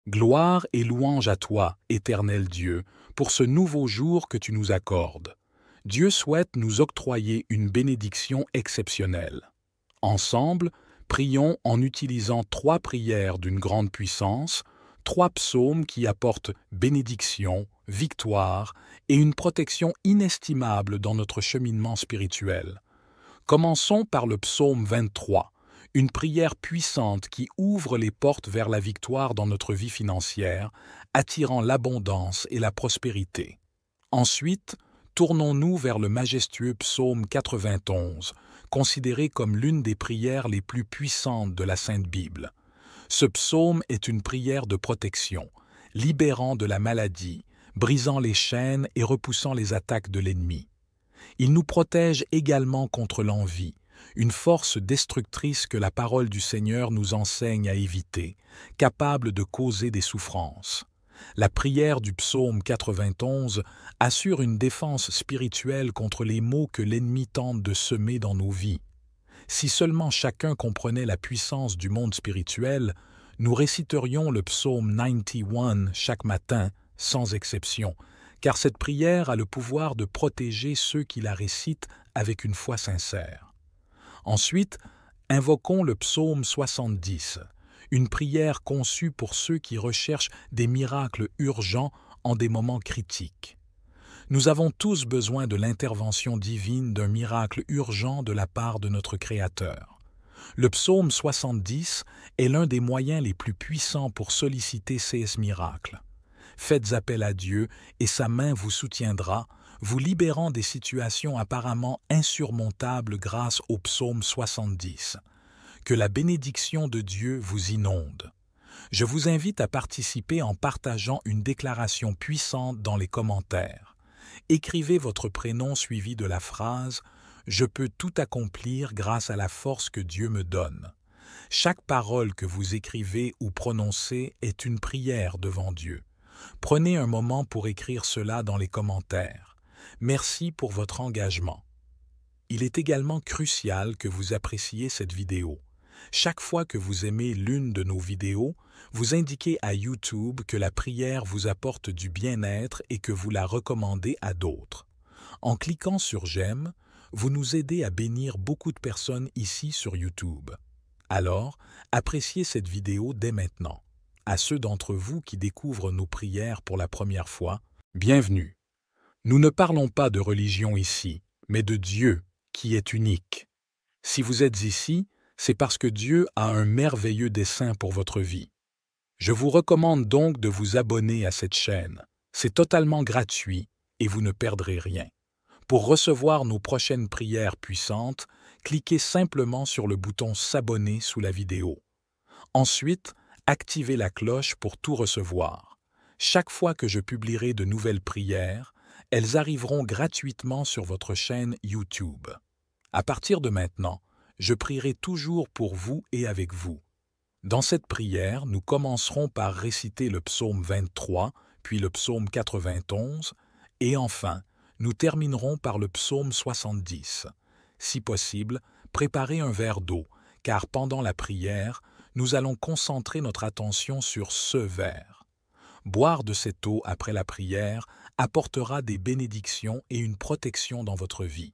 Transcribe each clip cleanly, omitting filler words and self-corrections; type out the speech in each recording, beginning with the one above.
Gloire et louange à toi, éternel Dieu, pour ce nouveau jour que tu nous accordes. Dieu souhaite nous octroyer une bénédiction exceptionnelle. Ensemble, prions en utilisant 3 prières d'une grande puissance, 3 psaumes qui apportent bénédiction, victoire et une protection inestimable dans notre cheminement spirituel. Commençons par le psaume 23, une prière puissante qui ouvre les portes vers la victoire dans notre vie financière, attirant l'abondance et la prospérité. Ensuite, tournons-nous vers le majestueux psaume 91, considéré comme l'une des prières les plus puissantes de la Sainte Bible. Ce psaume est une prière de protection, libérant de la maladie, brisant les chaînes et repoussant les attaques de l'ennemi. Il nous protège également contre l'envie, une force destructrice que la parole du Seigneur nous enseigne à éviter, capable de causer des souffrances. La prière du psaume 91 assure une défense spirituelle contre les maux que l'ennemi tente de semer dans nos vies. Si seulement chacun comprenait la puissance du monde spirituel, nous réciterions le psaume 91 chaque matin, sans exception, car cette prière a le pouvoir de protéger ceux qui la récitent avec une foi sincère. Ensuite, invoquons le psaume 70, une prière conçue pour ceux qui recherchent des miracles urgents en des moments critiques. Nous avons tous besoin de l'intervention divine d'un miracle urgent de la part de notre Créateur. Le psaume 70 est l'un des moyens les plus puissants pour solliciter ces miracles. Faites appel à Dieu et sa main vous soutiendra, vous libérant des situations apparemment insurmontables grâce au psaume 70. Que la bénédiction de Dieu vous inonde. Je vous invite à participer en partageant une déclaration puissante dans les commentaires. Écrivez votre prénom suivi de la phrase « Je peux tout accomplir grâce à la force que Dieu me donne ». Chaque parole que vous écrivez ou prononcez est une prière devant Dieu. Prenez un moment pour écrire cela dans les commentaires. Merci pour votre engagement. Il est également crucial que vous appréciez cette vidéo. Chaque fois que vous aimez l'une de nos vidéos, vous indiquez à YouTube que la prière vous apporte du bien-être et que vous la recommandez à d'autres. En cliquant sur « J'aime », vous nous aidez à bénir beaucoup de personnes ici sur YouTube. Alors, appréciez cette vidéo dès maintenant. À ceux d'entre vous qui découvrent nos prières pour la première fois, bienvenue. Nous ne parlons pas de religion ici, mais de Dieu qui est unique. Si vous êtes ici, c'est parce que Dieu a un merveilleux dessein pour votre vie. Je vous recommande donc de vous abonner à cette chaîne. C'est totalement gratuit et vous ne perdrez rien. Pour recevoir nos prochaines prières puissantes, cliquez simplement sur le bouton « S'abonner » sous la vidéo. Ensuite, activez la cloche pour tout recevoir. Chaque fois que je publierai de nouvelles prières, elles arriveront gratuitement sur votre chaîne YouTube. À partir de maintenant, je prierai toujours pour vous et avec vous. Dans cette prière, nous commencerons par réciter le psaume 23, puis le psaume 91, et enfin, nous terminerons par le psaume 70. Si possible, préparez un verre d'eau, car pendant la prière, nous allons concentrer notre attention sur ce verre. Boire de cette eau après la prière apportera des bénédictions et une protection dans votre vie.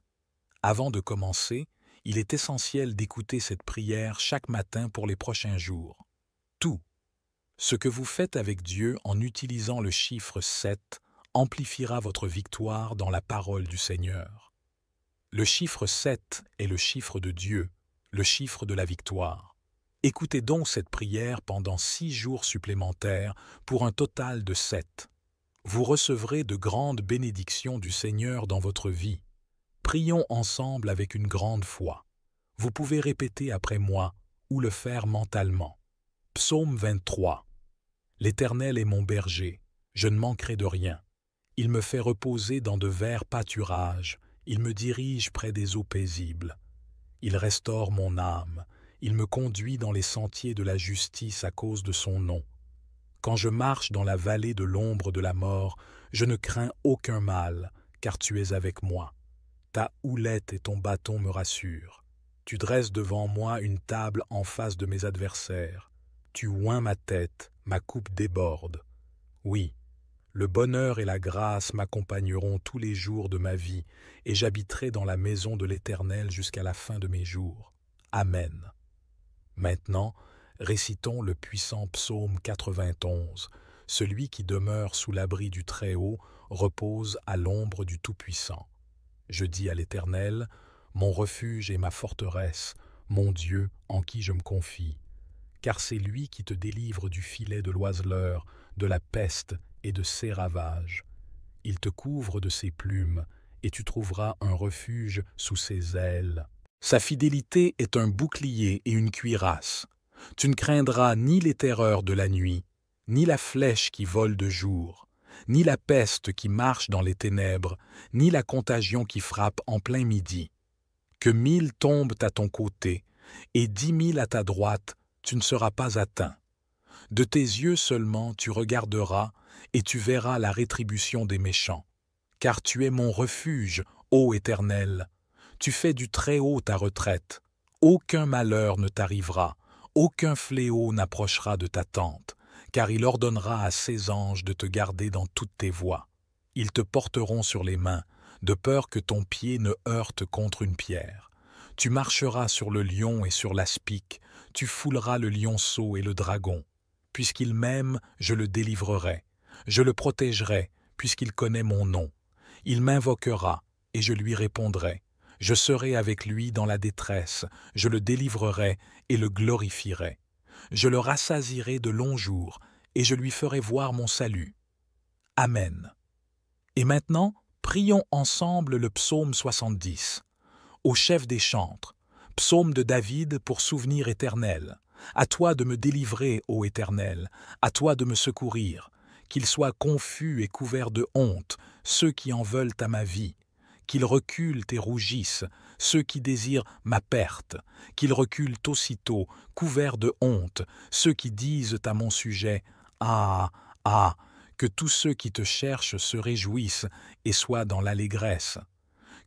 Avant de commencer, il est essentiel d'écouter cette prière chaque matin pour les prochains jours. Tout ce que vous faites avec Dieu en utilisant le chiffre 7 amplifiera votre victoire dans la parole du Seigneur. Le chiffre 7 est le chiffre de Dieu, le chiffre de la victoire. Écoutez donc cette prière pendant 6 jours supplémentaires pour un total de 7. Vous recevrez de grandes bénédictions du Seigneur dans votre vie. Prions ensemble avec une grande foi. Vous pouvez répéter après moi ou le faire mentalement. Psaume 23. L'Éternel est mon berger, je ne manquerai de rien. Il me fait reposer dans de verts pâturages, il me dirige près des eaux paisibles. Il restaure mon âme, il me conduit dans les sentiers de la justice à cause de son nom. Quand je marche dans la vallée de l'ombre de la mort, je ne crains aucun mal, car tu es avec moi. Ta houlette et ton bâton me rassurent. Tu dresses devant moi une table en face de mes adversaires. Tu oins ma tête, ma coupe déborde. Oui, le bonheur et la grâce m'accompagneront tous les jours de ma vie, et j'habiterai dans la maison de l'Éternel jusqu'à la fin de mes jours. Amen. Maintenant, récitons le puissant psaume 91. Celui qui demeure sous l'abri du Très-Haut repose à l'ombre du Tout-Puissant. Je dis à l'Éternel, mon refuge et ma forteresse, mon Dieu en qui je me confie. Car c'est lui qui te délivre du filet de l'oiseleur, de la peste et de ses ravages. Il te couvre de ses plumes, et tu trouveras un refuge sous ses ailes. Sa fidélité est un bouclier et une cuirasse. Tu ne craindras ni les terreurs de la nuit, ni la flèche qui vole de jour, ni la peste qui marche dans les ténèbres, ni la contagion qui frappe en plein midi. Que 1000 tombent à ton côté, et 10 000 à ta droite, tu ne seras pas atteint. De tes yeux seulement tu regarderas, et tu verras la rétribution des méchants. Car tu es mon refuge, ô Éternel. Tu fais du Très-Haut ta retraite. Aucun malheur ne t'arrivera, aucun fléau n'approchera de ta tente, car il ordonnera à ses anges de te garder dans toutes tes voies. Ils te porteront sur les mains, de peur que ton pied ne heurte contre une pierre. Tu marcheras sur le lion et sur l'aspic, tu fouleras le lionceau et le dragon. Puisqu'il m'aime, je le délivrerai. Je le protégerai, puisqu'il connaît mon nom. Il m'invoquera, et je lui répondrai. Je serai avec lui dans la détresse, je le délivrerai et le glorifierai. Je le rassasierai de longs jours, et je lui ferai voir mon salut. Amen. Et maintenant, prions ensemble le psaume 70. Au chef des chantres, psaume de David pour souvenir éternel. À toi de me délivrer, ô Éternel, à toi de me secourir. Qu'ils soient confus et couverts de honte, ceux qui en veulent à ma vie. Qu'ils reculent et rougissent, ceux qui désirent ma perte. Qu'ils reculent aussitôt, couverts de honte, ceux qui disent à mon sujet « Ah, ah !» Que tous ceux qui te cherchent se réjouissent et soient dans l'allégresse.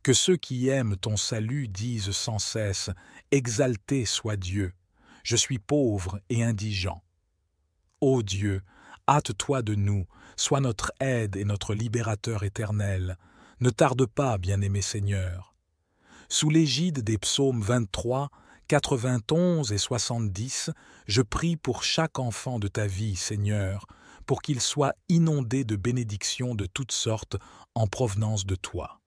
Que ceux qui aiment ton salut disent sans cesse « Exalté soit Dieu !» Je suis pauvre et indigent. Ô Dieu, hâte-toi de nous, sois notre aide et notre libérateur éternel. Ne tarde pas, bien-aimé Seigneur. Sous l'égide des psaumes 23, 91 et 70, je prie pour chaque enfant de ta vie, Seigneur, pour qu'il soit inondé de bénédictions de toutes sortes en provenance de toi.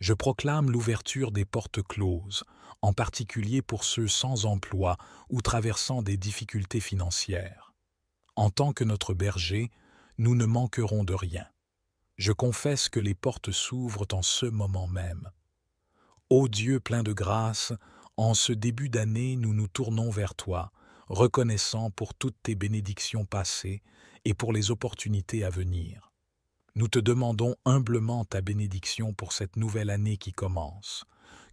Je proclame l'ouverture des portes closes, en particulier pour ceux sans emploi ou traversant des difficultés financières. En tant que notre berger, nous ne manquerons de rien. Je confesse que les portes s'ouvrent en ce moment même. Ô Dieu plein de grâce, en ce début d'année, nous nous tournons vers toi, reconnaissant pour toutes tes bénédictions passées et pour les opportunités à venir. Nous te demandons humblement ta bénédiction pour cette nouvelle année qui commence.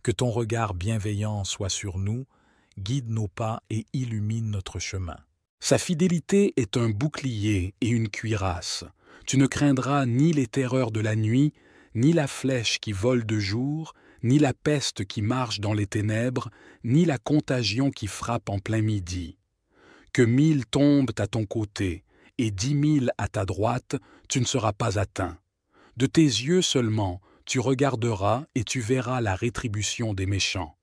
Que ton regard bienveillant soit sur nous, guide nos pas et illumine notre chemin. Sa fidélité est un bouclier et une cuirasse. Tu ne craindras ni les terreurs de la nuit, ni la flèche qui vole de jour, ni la peste qui marche dans les ténèbres, ni la contagion qui frappe en plein midi. Que 1000 tombent à ton côté, et 10 000 à ta droite, tu ne seras pas atteint. De tes yeux seulement, tu regarderas et tu verras la rétribution des méchants.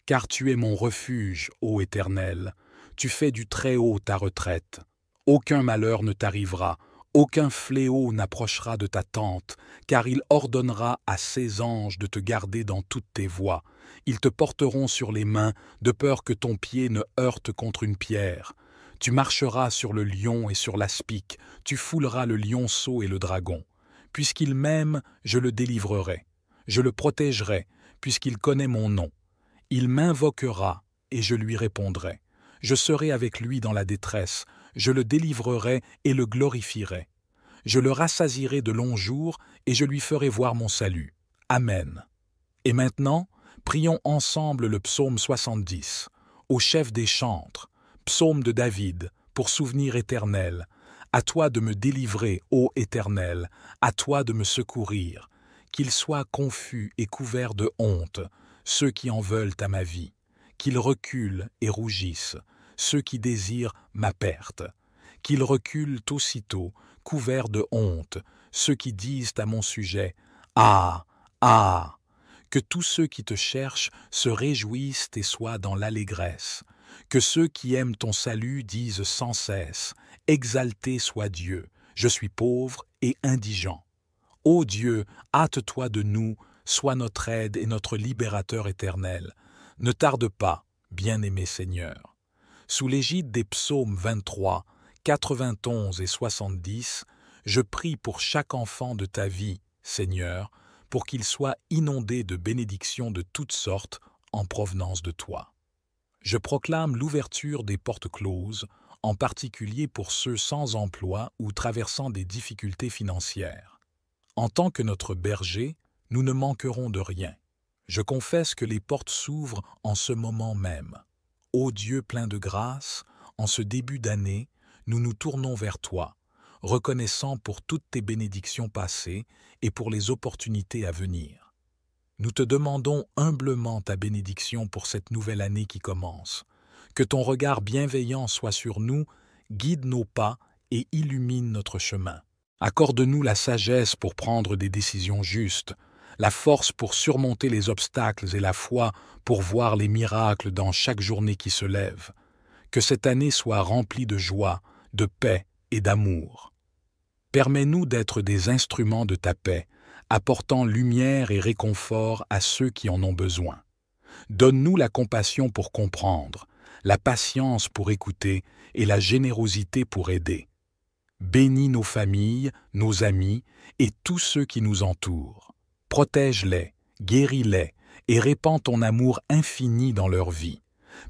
Car tu es mon refuge, ô Éternel, tu fais du Très-Haut ta retraite. Aucun malheur ne t'arrivera, aucun fléau n'approchera de ta tente, car il ordonnera à ses anges de te garder dans toutes tes voies. Ils te porteront sur les mains, de peur que ton pied ne heurte contre une pierre. Tu marcheras sur le lion et sur l'aspic, tu fouleras le lionceau et le dragon. Puisqu'il m'aime, je le délivrerai. Je le protégerai, puisqu'il connaît mon nom. Il m'invoquera, et je lui répondrai. Je serai avec lui dans la détresse, je le délivrerai et le glorifierai. Je le rassasierai de longs jours, et je lui ferai voir mon salut. Amen. Et maintenant, prions ensemble le psaume 70, au chef des chantres, psaume de David, pour souvenir éternel. À toi de me délivrer, ô Éternel, à toi de me secourir. Qu'ils soient confus et couverts de honte, ceux qui en veulent à ma vie. Qu'ils reculent et rougissent, ceux qui désirent ma perte. Qu'ils reculent aussitôt, couverts de honte, ceux qui disent à mon sujet « Ah, ah !» Que tous ceux qui te cherchent se réjouissent et soient dans l'allégresse. Que ceux qui aiment ton salut disent sans cesse « Exalté soit Dieu, je suis pauvre et indigent. » Ô Dieu, hâte-toi de nous, sois notre aide et notre libérateur éternel. Ne tarde pas, bien-aimé Seigneur. Sous l'égide des psaumes 23, 91 et 70, je prie pour chaque enfant de ta vie, Seigneur, pour qu'il soit inondé de bénédictions de toutes sortes en provenance de toi. Je proclame l'ouverture des portes closes, en particulier pour ceux sans emploi ou traversant des difficultés financières. En tant que notre berger, nous ne manquerons de rien. Je confesse que les portes s'ouvrent en ce moment même. Ô Dieu plein de grâce, en ce début d'année, nous nous tournons vers toi, reconnaissant pour toutes tes bénédictions passées et pour les opportunités à venir. Nous te demandons humblement ta bénédiction pour cette nouvelle année qui commence. Que ton regard bienveillant soit sur nous, guide nos pas et illumine notre chemin. Accorde-nous la sagesse pour prendre des décisions justes, la force pour surmonter les obstacles et la foi pour voir les miracles dans chaque journée qui se lève. Que cette année soit remplie de joie, de paix et d'amour. Permets-nous d'être des instruments de ta paix, apportant lumière et réconfort à ceux qui en ont besoin. Donne-nous la compassion pour comprendre, la patience pour écouter et la générosité pour aider. Bénis nos familles, nos amis et tous ceux qui nous entourent. Protège-les, guéris-les et répands ton amour infini dans leur vie.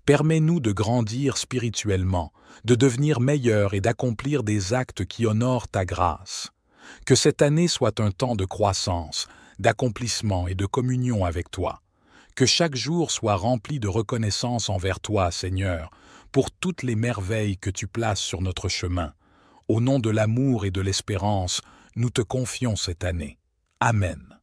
Permets-nous de grandir spirituellement, de devenir meilleurs et d'accomplir des actes qui honorent ta grâce. Que cette année soit un temps de croissance, d'accomplissement et de communion avec toi. Que chaque jour soit rempli de reconnaissance envers toi, Seigneur, pour toutes les merveilles que tu places sur notre chemin. Au nom de l'amour et de l'espérance, nous te confions cette année. Amen.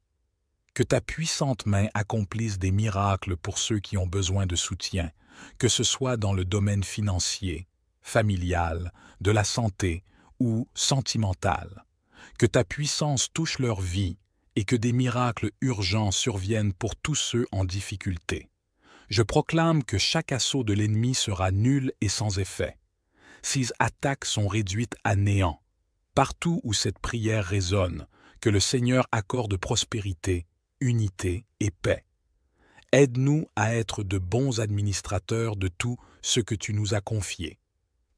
Que ta puissante main accomplisse des miracles pour ceux qui ont besoin de soutien, que ce soit dans le domaine financier, familial, de la santé ou sentimental. Que ta puissance touche leur vie et que des miracles urgents surviennent pour tous ceux en difficulté. Je proclame que chaque assaut de l'ennemi sera nul et sans effet. Ses attaques sont réduites à néant. Partout où cette prière résonne, que le Seigneur accorde prospérité, unité et paix. Aide-nous à être de bons administrateurs de tout ce que tu nous as confié.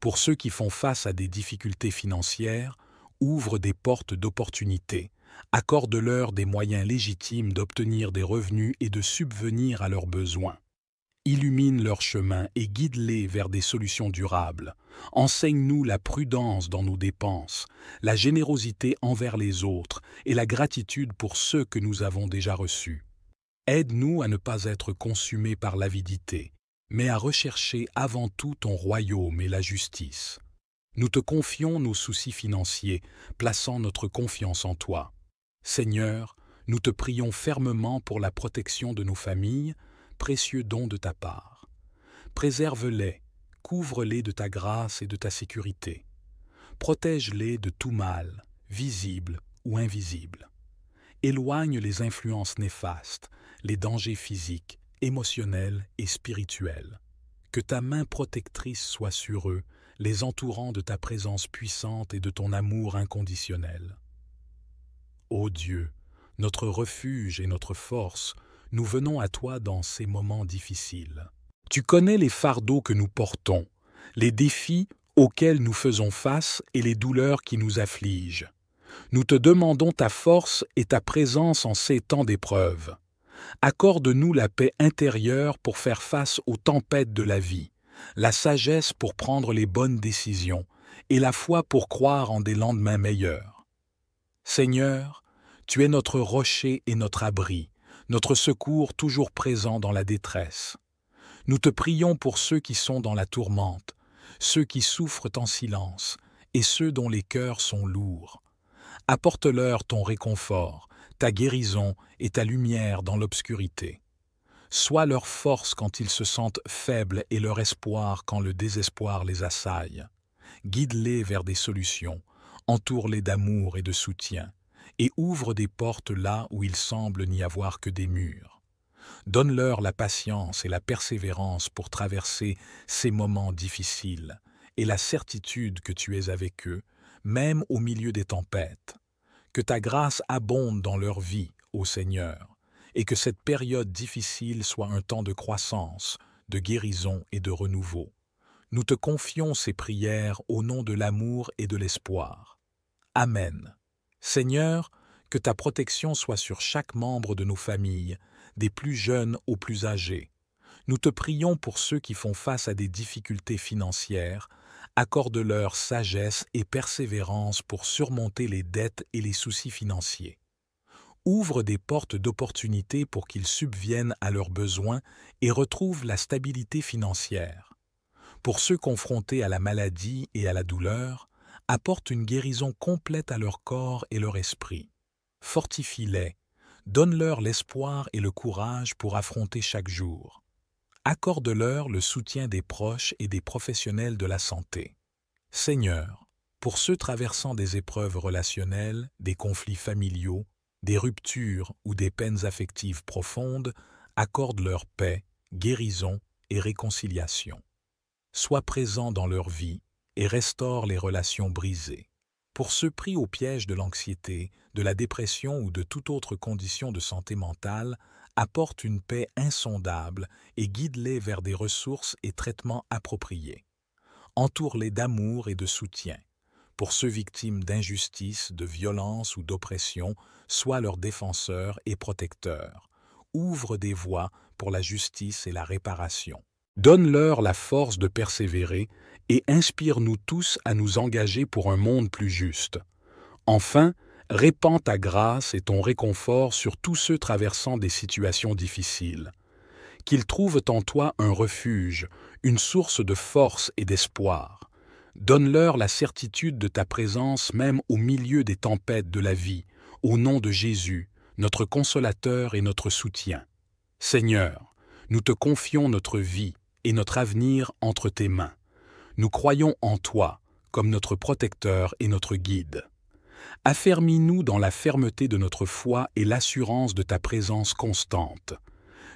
Pour ceux qui font face à des difficultés financières, ouvre des portes d'opportunité, accorde-leur des moyens légitimes d'obtenir des revenus et de subvenir à leurs besoins. Illumine leur chemin et guide-les vers des solutions durables. Enseigne-nous la prudence dans nos dépenses, la générosité envers les autres et la gratitude pour ceux que nous avons déjà reçus. Aide-nous à ne pas être consumés par l'avidité, mais à rechercher avant tout ton royaume et la justice. Nous te confions nos soucis financiers, plaçant notre confiance en toi. Seigneur, nous te prions fermement pour la protection de nos familles, précieux don de ta part. Préserve-les, couvre-les de ta grâce et de ta sécurité. Protège-les de tout mal, visible ou invisible. Éloigne les influences néfastes, les dangers physiques, émotionnels et spirituels. Que ta main protectrice soit sur eux, les entourant de ta présence puissante et de ton amour inconditionnel. Ô Dieu, notre refuge et notre force, nous venons à toi dans ces moments difficiles. Tu connais les fardeaux que nous portons, les défis auxquels nous faisons face et les douleurs qui nous affligent. Nous te demandons ta force et ta présence en ces temps d'épreuve. Accorde-nous la paix intérieure pour faire face aux tempêtes de la vie, la sagesse pour prendre les bonnes décisions et la foi pour croire en des lendemains meilleurs. Seigneur, tu es notre rocher et notre abri, notre secours toujours présent dans la détresse. Nous te prions pour ceux qui sont dans la tourmente, ceux qui souffrent en silence et ceux dont les cœurs sont lourds. Apporte-leur ton réconfort, ta guérison et ta lumière dans l'obscurité. Sois leur force quand ils se sentent faibles et leur espoir quand le désespoir les assaille. Guide-les vers des solutions, entoure-les d'amour et de soutien, et ouvre des portes là où il semble n'y avoir que des murs. Donne-leur la patience et la persévérance pour traverser ces moments difficiles, et la certitude que tu es avec eux, même au milieu des tempêtes. Que ta grâce abonde dans leur vie, ô Seigneur, et que cette période difficile soit un temps de croissance, de guérison et de renouveau. Nous te confions ces prières au nom de l'amour et de l'espoir. Amen. Seigneur, que ta protection soit sur chaque membre de nos familles, des plus jeunes aux plus âgés. Nous te prions pour ceux qui font face à des difficultés financières. Accorde-leur sagesse et persévérance pour surmonter les dettes et les soucis financiers. Ouvre des portes d'opportunités pour qu'ils subviennent à leurs besoins et retrouvent la stabilité financière. Pour ceux confrontés à la maladie et à la douleur, apporte une guérison complète à leur corps et leur esprit. Fortifie-les, donne-leur l'espoir et le courage pour affronter chaque jour. Accorde-leur le soutien des proches et des professionnels de la santé. Seigneur, pour ceux traversant des épreuves relationnelles, des conflits familiaux, des ruptures ou des peines affectives profondes, accorde-leur paix, guérison et réconciliation. Sois présent dans leur vie et restaure les relations brisées. Pour ceux pris au piège de l'anxiété, de la dépression ou de toute autre condition de santé mentale, apporte une paix insondable et guide-les vers des ressources et traitements appropriés. Entoure-les d'amour et de soutien. Pour ceux victimes d'injustice, de violence ou d'oppression, sois leur défenseur et protecteur. Ouvre des voies pour la justice et la réparation. Donne-leur la force de persévérer et inspire-nous tous à nous engager pour un monde plus juste. Enfin, répands ta grâce et ton réconfort sur tous ceux traversant des situations difficiles. Qu'ils trouvent en toi un refuge, une source de force et d'espoir. Donne-leur la certitude de ta présence même au milieu des tempêtes de la vie, au nom de Jésus, notre consolateur et notre soutien. Seigneur, nous te confions notre vie et notre avenir entre tes mains. Nous croyons en toi comme notre protecteur et notre guide. Affermis-nous dans la fermeté de notre foi et l'assurance de ta présence constante.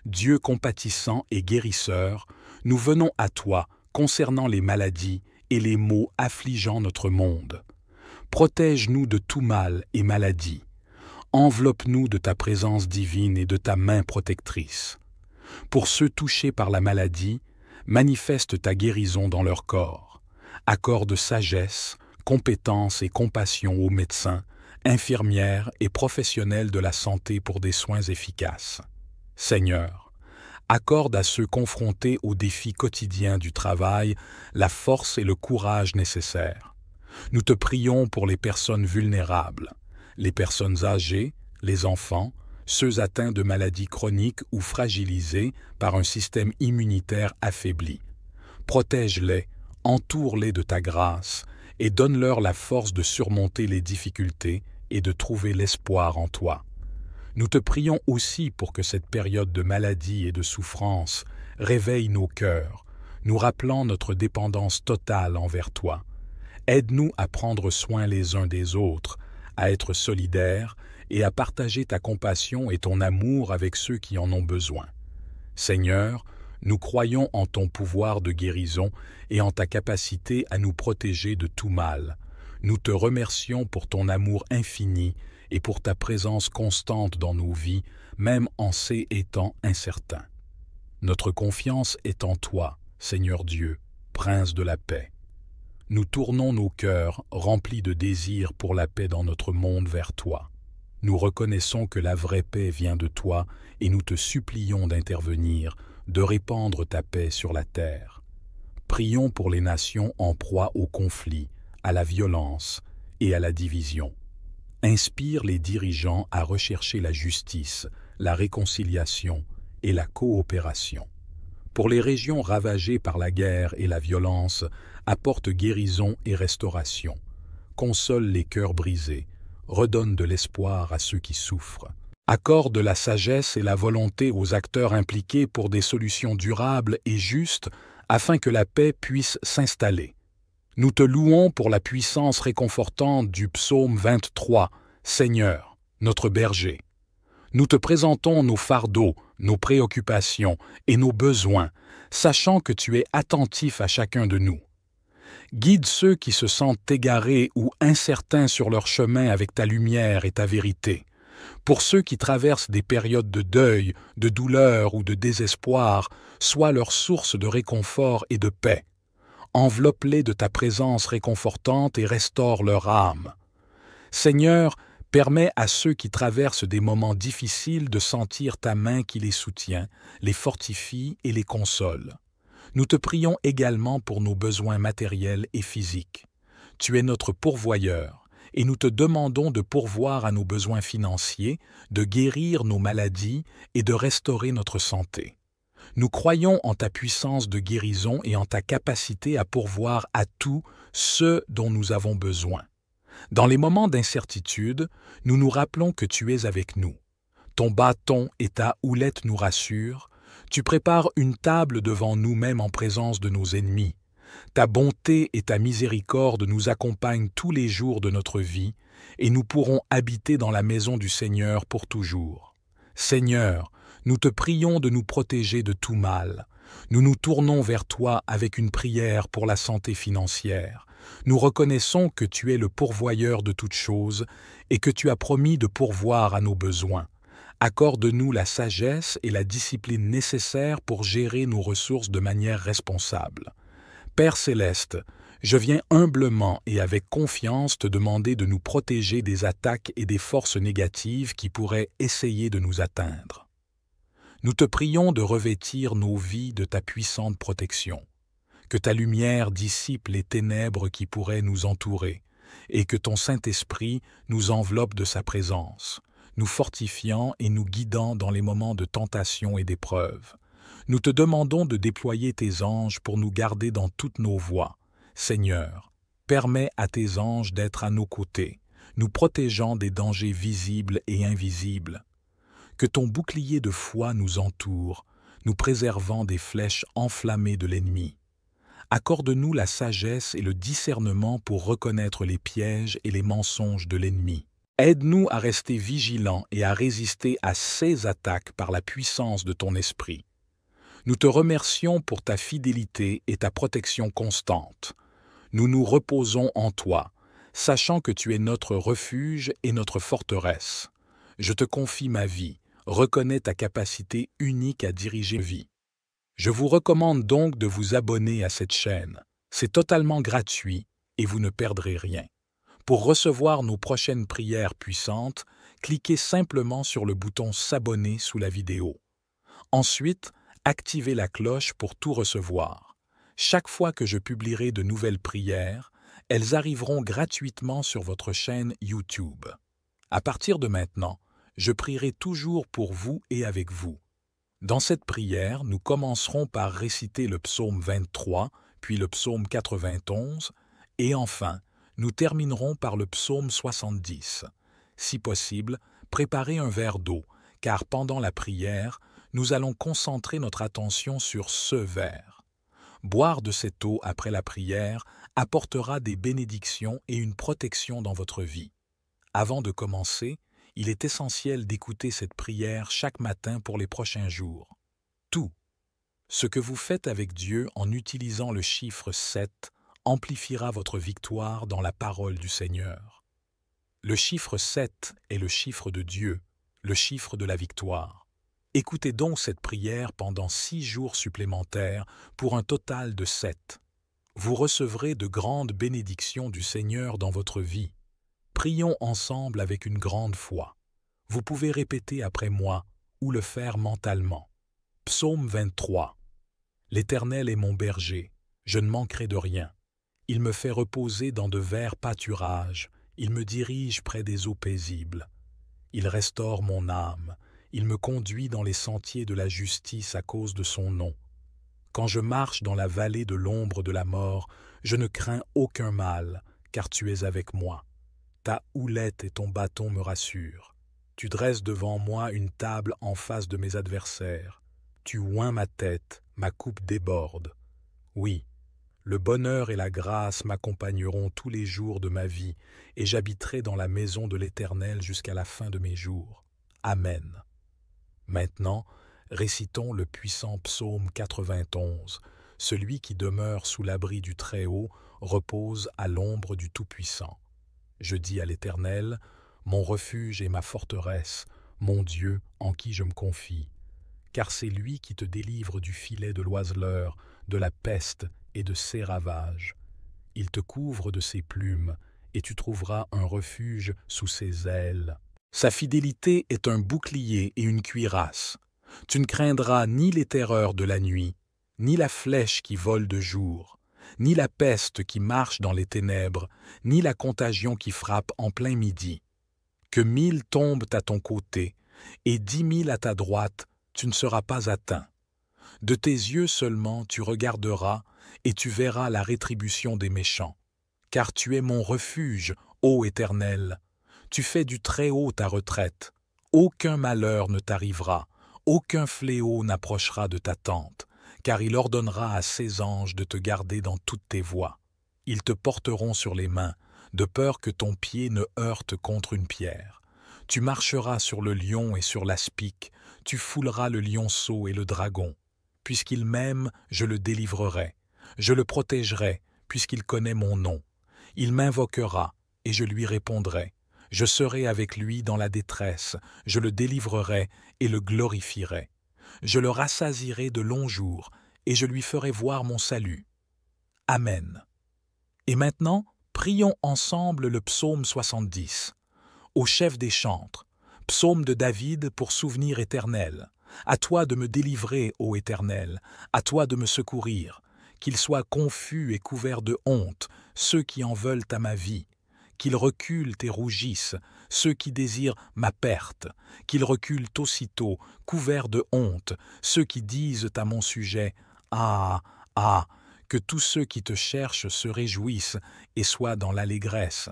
Dieu compatissant et guérisseur, nous venons à toi concernant les maladies et les maux affligeant notre monde. Protège-nous de tout mal et maladie. Enveloppe-nous de ta présence divine et de ta main protectrice. Pour ceux touchés par la maladie, manifeste ta guérison dans leur corps. Accorde sagesse, compétence et compassion aux médecins, infirmières et professionnels de la santé pour des soins efficaces. Seigneur, accorde à ceux confrontés aux défis quotidiens du travail la force et le courage nécessaires. Nous te prions pour les personnes vulnérables, les personnes âgées, les enfants, ceux atteints de maladies chroniques ou fragilisés par un système immunitaire affaibli. Protège-les, entoure-les de ta grâce et donne-leur la force de surmonter les difficultés et de trouver l'espoir en toi. Nous te prions aussi pour que cette période de maladie et de souffrance réveille nos cœurs, nous rappelant notre dépendance totale envers toi. Aide-nous à prendre soin les uns des autres, à être solidaires et à partager ta compassion et ton amour avec ceux qui en ont besoin. Seigneur, nous croyons en ton pouvoir de guérison et en ta capacité à nous protéger de tout mal. Nous te remercions pour ton amour infini et pour ta présence constante dans nos vies, même en ces temps incertains. Notre confiance est en toi, Seigneur Dieu, Prince de la paix. Nous tournons nos cœurs remplis de désir pour la paix dans notre monde vers toi. Nous reconnaissons que la vraie paix vient de toi et nous te supplions d'intervenir, de répandre ta paix sur la terre. Prions pour les nations en proie au conflit, à la violence et à la division. Inspire les dirigeants à rechercher la justice, la réconciliation et la coopération. Pour les régions ravagées par la guerre et la violence, apporte guérison et restauration. Console les cœurs brisés, redonne de l'espoir à ceux qui souffrent. Accorde la sagesse et la volonté aux acteurs impliqués pour des solutions durables et justes afin que la paix puisse s'installer. Nous te louons pour la puissance réconfortante du psaume 23, Seigneur, notre berger. Nous te présentons nos fardeaux, nos préoccupations et nos besoins, sachant que tu es attentif à chacun de nous. Guide ceux qui se sentent égarés ou incertains sur leur chemin avec ta lumière et ta vérité. Pour ceux qui traversent des périodes de deuil, de douleur ou de désespoir, sois leur source de réconfort et de paix. Enveloppe-les de ta présence réconfortante et restaure leur âme. Seigneur, permets à ceux qui traversent des moments difficiles de sentir ta main qui les soutient, les fortifie et les console. Nous te prions également pour nos besoins matériels et physiques. Tu es notre pourvoyeur, et nous te demandons de pourvoir à nos besoins financiers, de guérir nos maladies et de restaurer notre santé. Nous croyons en ta puissance de guérison et en ta capacité à pourvoir à tout ce dont nous avons besoin. Dans les moments d'incertitude, nous nous rappelons que tu es avec nous. Ton bâton et ta houlette nous rassurent. Tu prépares une table devant nous même en présence de nos ennemis. Ta bonté et ta miséricorde nous accompagnent tous les jours de notre vie, et nous pourrons habiter dans la maison du Seigneur pour toujours. Seigneur, nous te prions de nous protéger de tout mal. Nous nous tournons vers toi avec une prière pour la santé financière. Nous reconnaissons que tu es le pourvoyeur de toutes choses et que tu as promis de pourvoir à nos besoins. Accorde-nous la sagesse et la discipline nécessaires pour gérer nos ressources de manière responsable. Père céleste, je viens humblement et avec confiance te demander de nous protéger des attaques et des forces négatives qui pourraient essayer de nous atteindre. Nous te prions de revêtir nos vies de ta puissante protection, que ta lumière dissipe les ténèbres qui pourraient nous entourer, et que ton Saint-Esprit nous enveloppe de sa présence, nous fortifiant et nous guidant dans les moments de tentation et d'épreuve. Nous te demandons de déployer tes anges pour nous garder dans toutes nos voies. Seigneur, permets à tes anges d'être à nos côtés, nous protégeant des dangers visibles et invisibles. Que ton bouclier de foi nous entoure, nous préservant des flèches enflammées de l'ennemi. Accorde-nous la sagesse et le discernement pour reconnaître les pièges et les mensonges de l'ennemi. Aide-nous à rester vigilants et à résister à ces attaques par la puissance de ton esprit. Nous te remercions pour ta fidélité et ta protection constante. Nous nous reposons en toi, sachant que tu es notre refuge et notre forteresse. Je te confie ma vie, reconnais ta capacité unique à diriger ma vie. Je vous recommande donc de vous abonner à cette chaîne. C'est totalement gratuit et vous ne perdrez rien. Pour recevoir nos prochaines prières puissantes, cliquez simplement sur le bouton « S'abonner » sous la vidéo. Ensuite, activez la cloche pour tout recevoir. Chaque fois que je publierai de nouvelles prières, elles arriveront gratuitement sur votre chaîne YouTube. À partir de maintenant, je prierai toujours pour vous et avec vous. Dans cette prière, nous commencerons par réciter le psaume 23, puis le psaume 91, et enfin, nous terminerons par le psaume 70. Si possible, préparez un verre d'eau, car pendant la prière, nous allons concentrer notre attention sur ce verre. Boire de cette eau après la prière apportera des bénédictions et une protection dans votre vie. Avant de commencer, il est essentiel d'écouter cette prière chaque matin pour les prochains jours. Tout ce que vous faites avec Dieu en utilisant le chiffre 7 amplifiera votre victoire dans la parole du Seigneur. Le chiffre 7 est le chiffre de Dieu, le chiffre de la victoire. Écoutez donc cette prière pendant 6 jours supplémentaires pour un total de 7. Vous recevrez de grandes bénédictions du Seigneur dans votre vie. Prions ensemble avec une grande foi. Vous pouvez répéter après moi ou le faire mentalement. Psaume 23. L'Éternel est mon berger, je ne manquerai de rien. Il me fait reposer dans de verts pâturages, il me dirige près des eaux paisibles. Il restaure mon âme, il me conduit dans les sentiers de la justice à cause de son nom. Quand je marche dans la vallée de l'ombre de la mort, je ne crains aucun mal, car tu es avec moi. Ta houlette et ton bâton me rassurent. Tu dresses devant moi une table en face de mes adversaires. Tu oins ma tête, ma coupe déborde. Oui, le bonheur et la grâce m'accompagneront tous les jours de ma vie, et j'habiterai dans la maison de l'Éternel jusqu'à la fin de mes jours. Amen. Maintenant, récitons le puissant psaume 91. Celui qui demeure sous l'abri du Très-Haut repose à l'ombre du Tout-Puissant. Je dis à l'Éternel, mon refuge et ma forteresse, mon Dieu en qui je me confie. Car c'est lui qui te délivre du filet de l'oiseleur, de la peste et de ses ravages. Il te couvre de ses plumes, et tu trouveras un refuge sous ses ailes. Sa fidélité est un bouclier et une cuirasse. Tu ne craindras ni les terreurs de la nuit, ni la flèche qui vole de jour, ni la peste qui marche dans les ténèbres, ni la contagion qui frappe en plein midi. Que 1000 tombent à ton côté, et 10 000 à ta droite, tu ne seras pas atteint. De tes yeux seulement tu regarderas, et tu verras la rétribution des méchants. Car tu es mon refuge, ô Éternel. Tu fais du Très-Haut ta retraite. Aucun malheur ne t'arrivera, aucun fléau n'approchera de ta tente, car il ordonnera à ses anges de te garder dans toutes tes voies. Ils te porteront sur les mains, de peur que ton pied ne heurte contre une pierre. Tu marcheras sur le lion et sur l'aspic, tu fouleras le lionceau et le dragon. Puisqu'il m'aime, je le délivrerai. Je le protégerai, puisqu'il connaît mon nom. Il m'invoquera, et je lui répondrai. Je serai avec lui dans la détresse, je le délivrerai et le glorifierai. Je le rassasierai de longs jours, et je lui ferai voir mon salut. Amen. Et maintenant, prions ensemble le psaume 70. Au chef des chantres, psaume de David pour souvenir éternel. À toi de me délivrer, ô Éternel, à toi de me secourir. Qu'ils soient confus et couverts de honte, ceux qui en veulent à ma vie. Qu'ils reculent et rougissent, ceux qui désirent ma perte. Qu'ils reculent aussitôt, couverts de honte, ceux qui disent à mon sujet « Ah, ah !» Que tous ceux qui te cherchent se réjouissent et soient dans l'allégresse.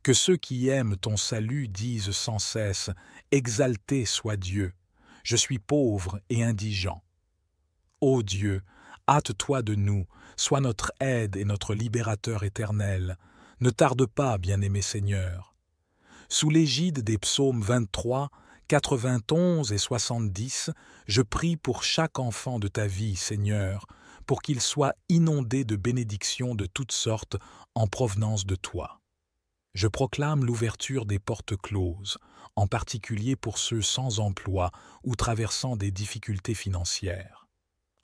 Que ceux qui aiment ton salut disent sans cesse « Exalté soit Dieu ! Je suis pauvre et indigent. » Ô Dieu, hâte-toi de nous, sois notre aide et notre libérateur éternel. Ne tarde pas, bien-aimé Seigneur. Sous l'égide des psaumes 23, 91 et 70, je prie pour chaque enfant de ta vie, Seigneur, pour qu'il soit inondé de bénédictions de toutes sortes en provenance de toi. Je proclame l'ouverture des portes closes, en particulier pour ceux sans emploi ou traversant des difficultés financières.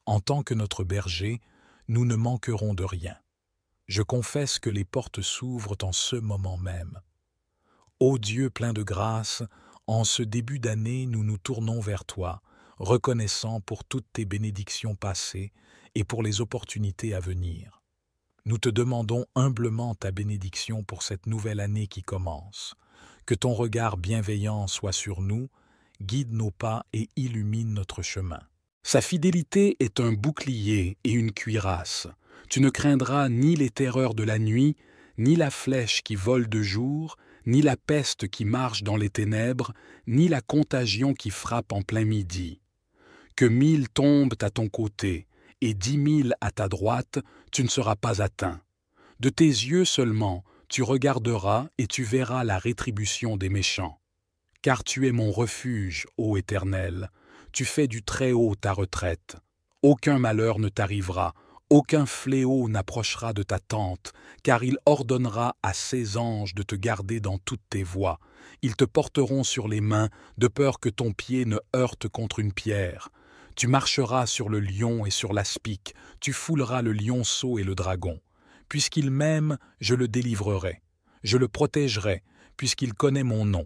En tant que notre berger, nous ne manquerons de rien. Je confesse que les portes s'ouvrent en ce moment même. Ô Dieu plein de grâce, en ce début d'année, nous nous tournons vers toi, reconnaissant pour toutes tes bénédictions passées et pour les opportunités à venir. Nous te demandons humblement ta bénédiction pour cette nouvelle année qui commence. Que ton regard bienveillant soit sur nous, guide nos pas et illumine notre chemin. Sa fidélité est un bouclier et une cuirasse. Tu ne craindras ni les terreurs de la nuit, ni la flèche qui vole de jour, ni la peste qui marche dans les ténèbres, ni la contagion qui frappe en plein midi. Que 1000 tombent à ton côté, et 10 000 à ta droite, tu ne seras pas atteint. De tes yeux seulement, tu regarderas et tu verras la rétribution des méchants. Car tu es mon refuge, ô Éternel, tu fais du Très-Haut ta retraite. Aucun malheur ne t'arrivera, aucun fléau n'approchera de ta tente, car il ordonnera à ses anges de te garder dans toutes tes voies. Ils te porteront sur les mains, de peur que ton pied ne heurte contre une pierre. Tu marcheras sur le lion et sur l'aspic, tu fouleras le lionceau et le dragon. Puisqu'il m'aime, je le délivrerai. Je le protégerai, puisqu'il connaît mon nom.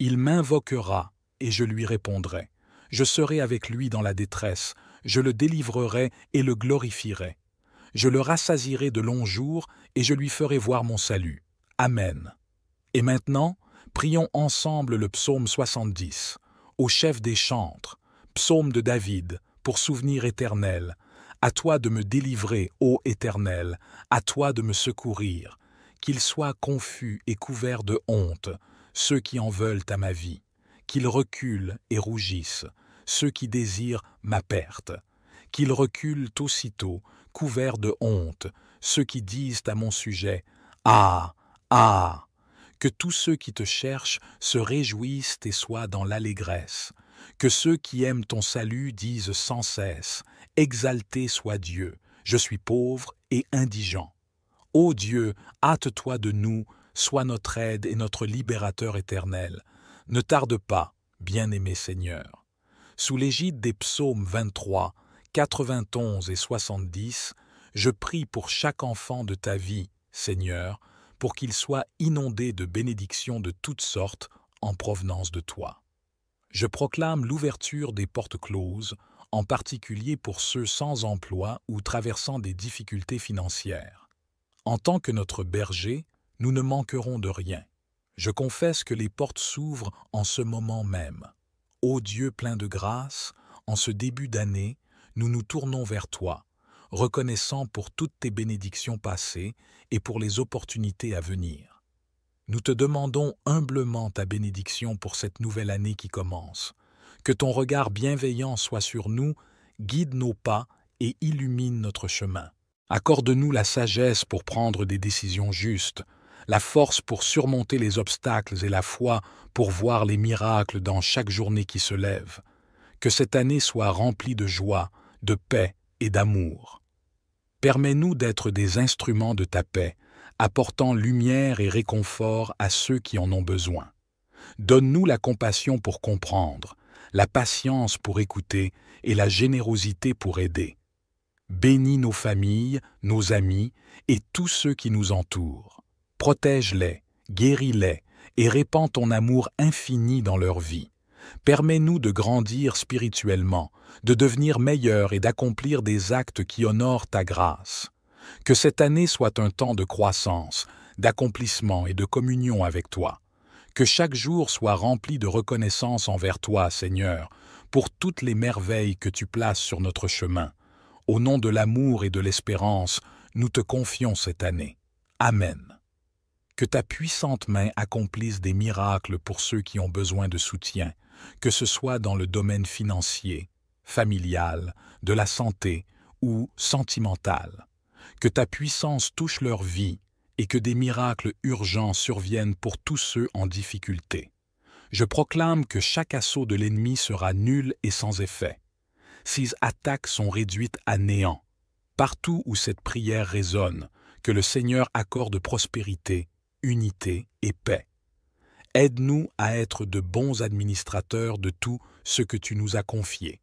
Il m'invoquera, et je lui répondrai. Je serai avec lui dans la détresse, je le délivrerai et le glorifierai. Je le rassasierai de longs jours, et je lui ferai voir mon salut. Amen. Et maintenant, prions ensemble le psaume 70, au chef des chantres, psaume de David, pour souvenir éternel. À toi de me délivrer, ô Éternel, à toi de me secourir. Qu'ils soient confus et couverts de honte, ceux qui en veulent à ma vie. qu'ils reculent et rougissent, ceux qui désirent ma perte, qu'ils reculent aussitôt, couverts de honte, ceux qui disent à mon sujet « Ah, ah !» Que tous ceux qui te cherchent se réjouissent et soient dans l'allégresse, que ceux qui aiment ton salut disent sans cesse « Exalté soit Dieu, je suis pauvre et indigent. » Ô Dieu, hâte-toi de nous, sois notre aide et notre libérateur éternel. Ne tarde pas, bien-aimé Seigneur. Sous l'égide des psaumes 23, 91 et 70, je prie pour chaque enfant de ta vie, Seigneur, pour qu'il soit inondé de bénédictions de toutes sortes en provenance de toi. Je proclame l'ouverture des portes closes, en particulier pour ceux sans emploi ou traversant des difficultés financières. En tant que notre berger, nous ne manquerons de rien. Je confesse que les portes s'ouvrent en ce moment même. Ô Dieu plein de grâce, en ce début d'année, nous nous tournons vers toi, reconnaissant pour toutes tes bénédictions passées et pour les opportunités à venir. Nous te demandons humblement ta bénédiction pour cette nouvelle année qui commence. Que ton regard bienveillant soit sur nous, guide nos pas et illumine notre chemin. Accorde-nous la sagesse pour prendre des décisions justes, la force pour surmonter les obstacles et la foi pour voir les miracles dans chaque journée qui se lève. Que cette année soit remplie de joie, de paix et d'amour. Permets-nous d'être des instruments de ta paix, apportant lumière et réconfort à ceux qui en ont besoin. Donne-nous la compassion pour comprendre, la patience pour écouter et la générosité pour aider. Bénis nos familles, nos amis et tous ceux qui nous entourent. Protège-les, guéris-les et répands ton amour infini dans leur vie. Permets-nous de grandir spirituellement, de devenir meilleurs et d'accomplir des actes qui honorent ta grâce. Que cette année soit un temps de croissance, d'accomplissement et de communion avec toi. Que chaque jour soit rempli de reconnaissance envers toi, Seigneur, pour toutes les merveilles que tu places sur notre chemin. Au nom de l'amour et de l'espérance, nous te confions cette année. Amen. Que ta puissante main accomplisse des miracles pour ceux qui ont besoin de soutien, que ce soit dans le domaine financier, familial, de la santé ou sentimental. Que ta puissance touche leur vie et que des miracles urgents surviennent pour tous ceux en difficulté. Je proclame que chaque assaut de l'ennemi sera nul et sans effet. Ses attaques sont réduites à néant. Partout où cette prière résonne, que le Seigneur accorde prospérité, unité et paix. Aide-nous à être de bons administrateurs de tout ce que tu nous as confié.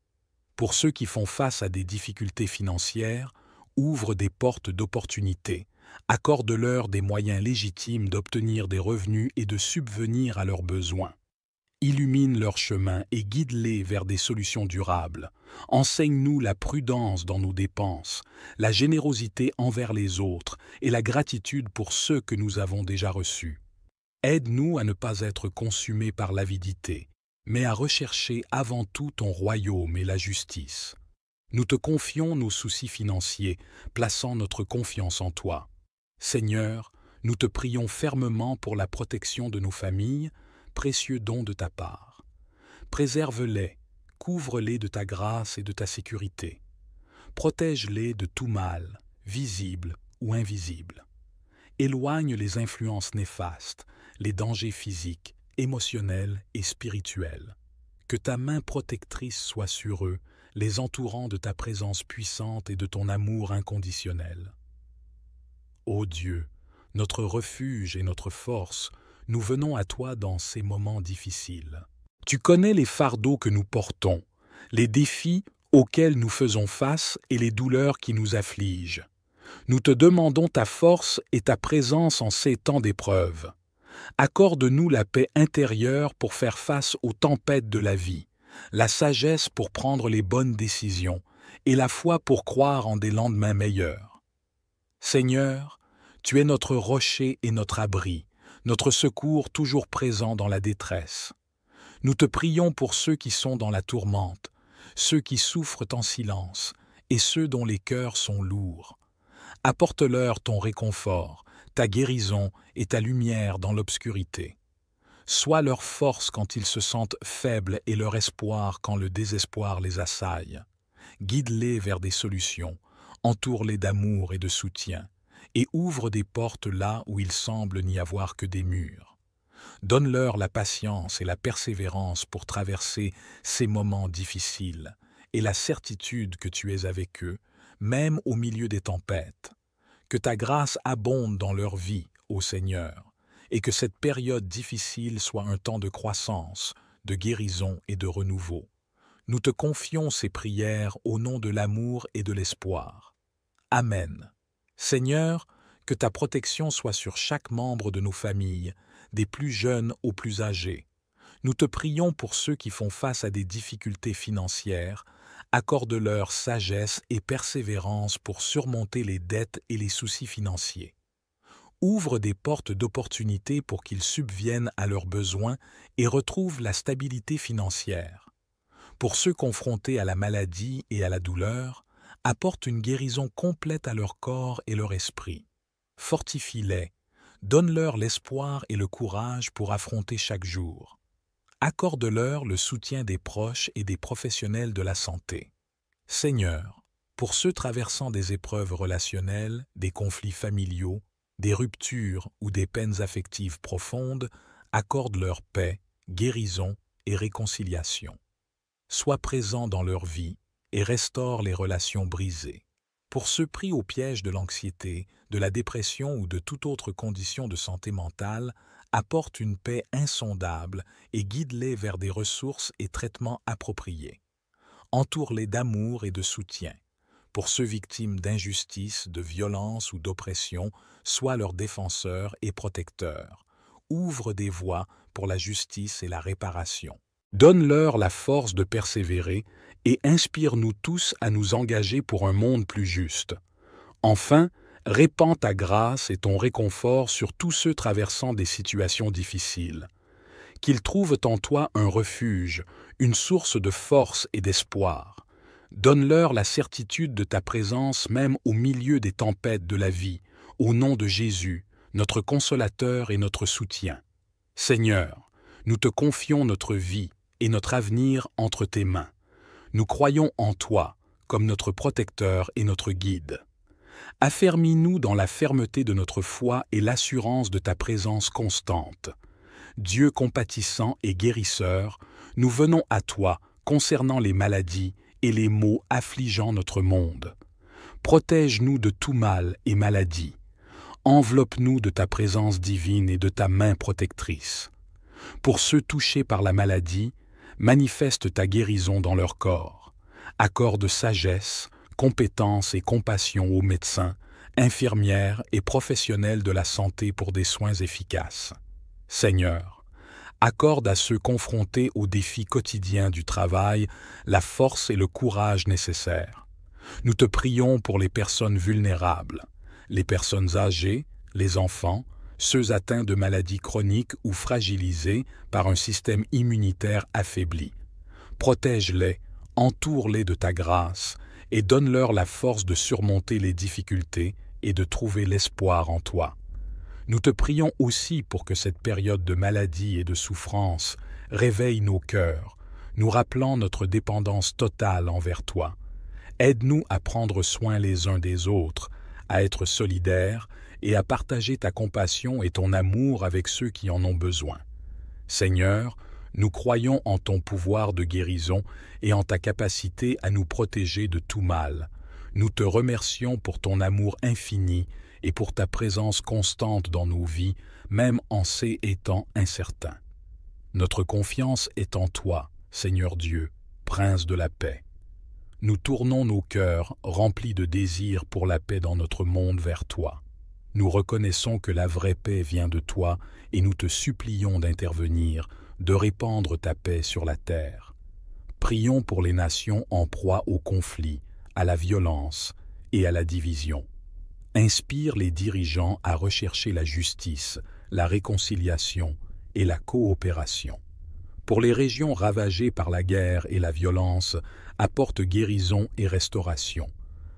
Pour ceux qui font face à des difficultés financières, ouvre des portes d'opportunité, accorde-leur des moyens légitimes d'obtenir des revenus et de subvenir à leurs besoins. Illumine leur chemin et guide-les vers des solutions durables. Enseigne-nous la prudence dans nos dépenses, la générosité envers les autres et la gratitude pour ceux que nous avons déjà reçus. Aide-nous à ne pas être consumés par l'avidité, mais à rechercher avant tout ton royaume et la justice. Nous te confions nos soucis financiers, plaçant notre confiance en toi. Seigneur, nous te prions fermement pour la protection de nos familles, précieux don de ta part. Préserve-les, couvre-les de ta grâce et de ta sécurité. Protège-les de tout mal, visible ou invisible. Éloigne les influences néfastes, les dangers physiques, émotionnels et spirituels. Que ta main protectrice soit sur eux, les entourant de ta présence puissante et de ton amour inconditionnel. Ô Dieu, notre refuge et notre force, nous venons à toi dans ces moments difficiles. Tu connais les fardeaux que nous portons, les défis auxquels nous faisons face et les douleurs qui nous affligent. Nous te demandons ta force et ta présence en ces temps d'épreuve. Accorde-nous la paix intérieure pour faire face aux tempêtes de la vie, la sagesse pour prendre les bonnes décisions et la foi pour croire en des lendemains meilleurs. Seigneur, tu es notre rocher et notre abri, notre secours toujours présent dans la détresse. Nous te prions pour ceux qui sont dans la tourmente, ceux qui souffrent en silence et ceux dont les cœurs sont lourds. Apporte-leur ton réconfort, ta guérison et ta lumière dans l'obscurité. Sois leur force quand ils se sentent faibles et leur espoir quand le désespoir les assaille. Guide-les vers des solutions, entoure-les d'amour et de soutien, et ouvre des portes là où il semble n'y avoir que des murs. Donne-leur la patience et la persévérance pour traverser ces moments difficiles, et la certitude que tu es avec eux, même au milieu des tempêtes. Que ta grâce abonde dans leur vie, ô Seigneur, et que cette période difficile soit un temps de croissance, de guérison et de renouveau. Nous te confions ces prières au nom de l'amour et de l'espoir. Amen. Seigneur, que ta protection soit sur chaque membre de nos familles, des plus jeunes aux plus âgés. Nous te prions pour ceux qui font face à des difficultés financières. Accorde-leur sagesse et persévérance pour surmonter les dettes et les soucis financiers. Ouvre des portes d'opportunités pour qu'ils subviennent à leurs besoins et retrouvent la stabilité financière. Pour ceux confrontés à la maladie et à la douleur, apporte une guérison complète à leur corps et leur esprit. Fortifie-les, donne-leur l'espoir et le courage pour affronter chaque jour. Accorde-leur le soutien des proches et des professionnels de la santé. Seigneur, pour ceux traversant des épreuves relationnelles, des conflits familiaux, des ruptures ou des peines affectives profondes, accorde-leur paix, guérison et réconciliation. Sois présent dans leur vie et restaure les relations brisées. Pour ceux pris au piège de l'anxiété, de la dépression ou de toute autre condition de santé mentale, apporte une paix insondable et guide-les vers des ressources et traitements appropriés. Entoure-les d'amour et de soutien. Pour ceux victimes d'injustice, de violence ou d'oppression, sois leur défenseur et protecteur. Ouvre des voies pour la justice et la réparation. Donne-leur la force de persévérer et inspire-nous tous à nous engager pour un monde plus juste. Enfin, répands ta grâce et ton réconfort sur tous ceux traversant des situations difficiles. Qu'ils trouvent en toi un refuge, une source de force et d'espoir. Donne-leur la certitude de ta présence même au milieu des tempêtes de la vie, au nom de Jésus, notre consolateur et notre soutien. Seigneur, nous te confions notre vie et notre avenir entre tes mains. Nous croyons en toi comme notre protecteur et notre guide. Affermis-nous dans la fermeté de notre foi et l'assurance de ta présence constante. Dieu compatissant et guérisseur, nous venons à toi concernant les maladies et les maux affligeant notre monde. Protège-nous de tout mal et maladie. Enveloppe-nous de ta présence divine et de ta main protectrice. Pour ceux touchés par la maladie, manifeste ta guérison dans leur corps. Accorde sagesse, compétence et compassion aux médecins, infirmières et professionnels de la santé pour des soins efficaces. Seigneur, accorde à ceux confrontés aux défis quotidiens du travail la force et le courage nécessaires. Nous te prions pour les personnes vulnérables, les personnes âgées, les enfants, ceux atteints de maladies chroniques ou fragilisés par un système immunitaire affaibli. Protège-les, entoure-les de ta grâce et donne-leur la force de surmonter les difficultés et de trouver l'espoir en toi. Nous te prions aussi pour que cette période de maladie et de souffrance réveille nos cœurs, nous rappelant notre dépendance totale envers toi. Aide-nous à prendre soin les uns des autres, à être solidaires et à partager ta compassion et ton amour avec ceux qui en ont besoin. Seigneur, nous croyons en ton pouvoir de guérison et en ta capacité à nous protéger de tout mal. Nous te remercions pour ton amour infini et pour ta présence constante dans nos vies, même en ces temps incertains. Notre confiance est en toi, Seigneur Dieu, Prince de la paix. Nous tournons nos cœurs, remplis de désir pour la paix dans notre monde, vers toi. Nous reconnaissons que la vraie paix vient de toi et nous te supplions d'intervenir, de répandre ta paix sur la terre. Prions pour les nations en proie au conflit, à la violence et à la division. Inspire les dirigeants à rechercher la justice, la réconciliation et la coopération. Pour les régions ravagées par la guerre et la violence, apporte guérison et restauration.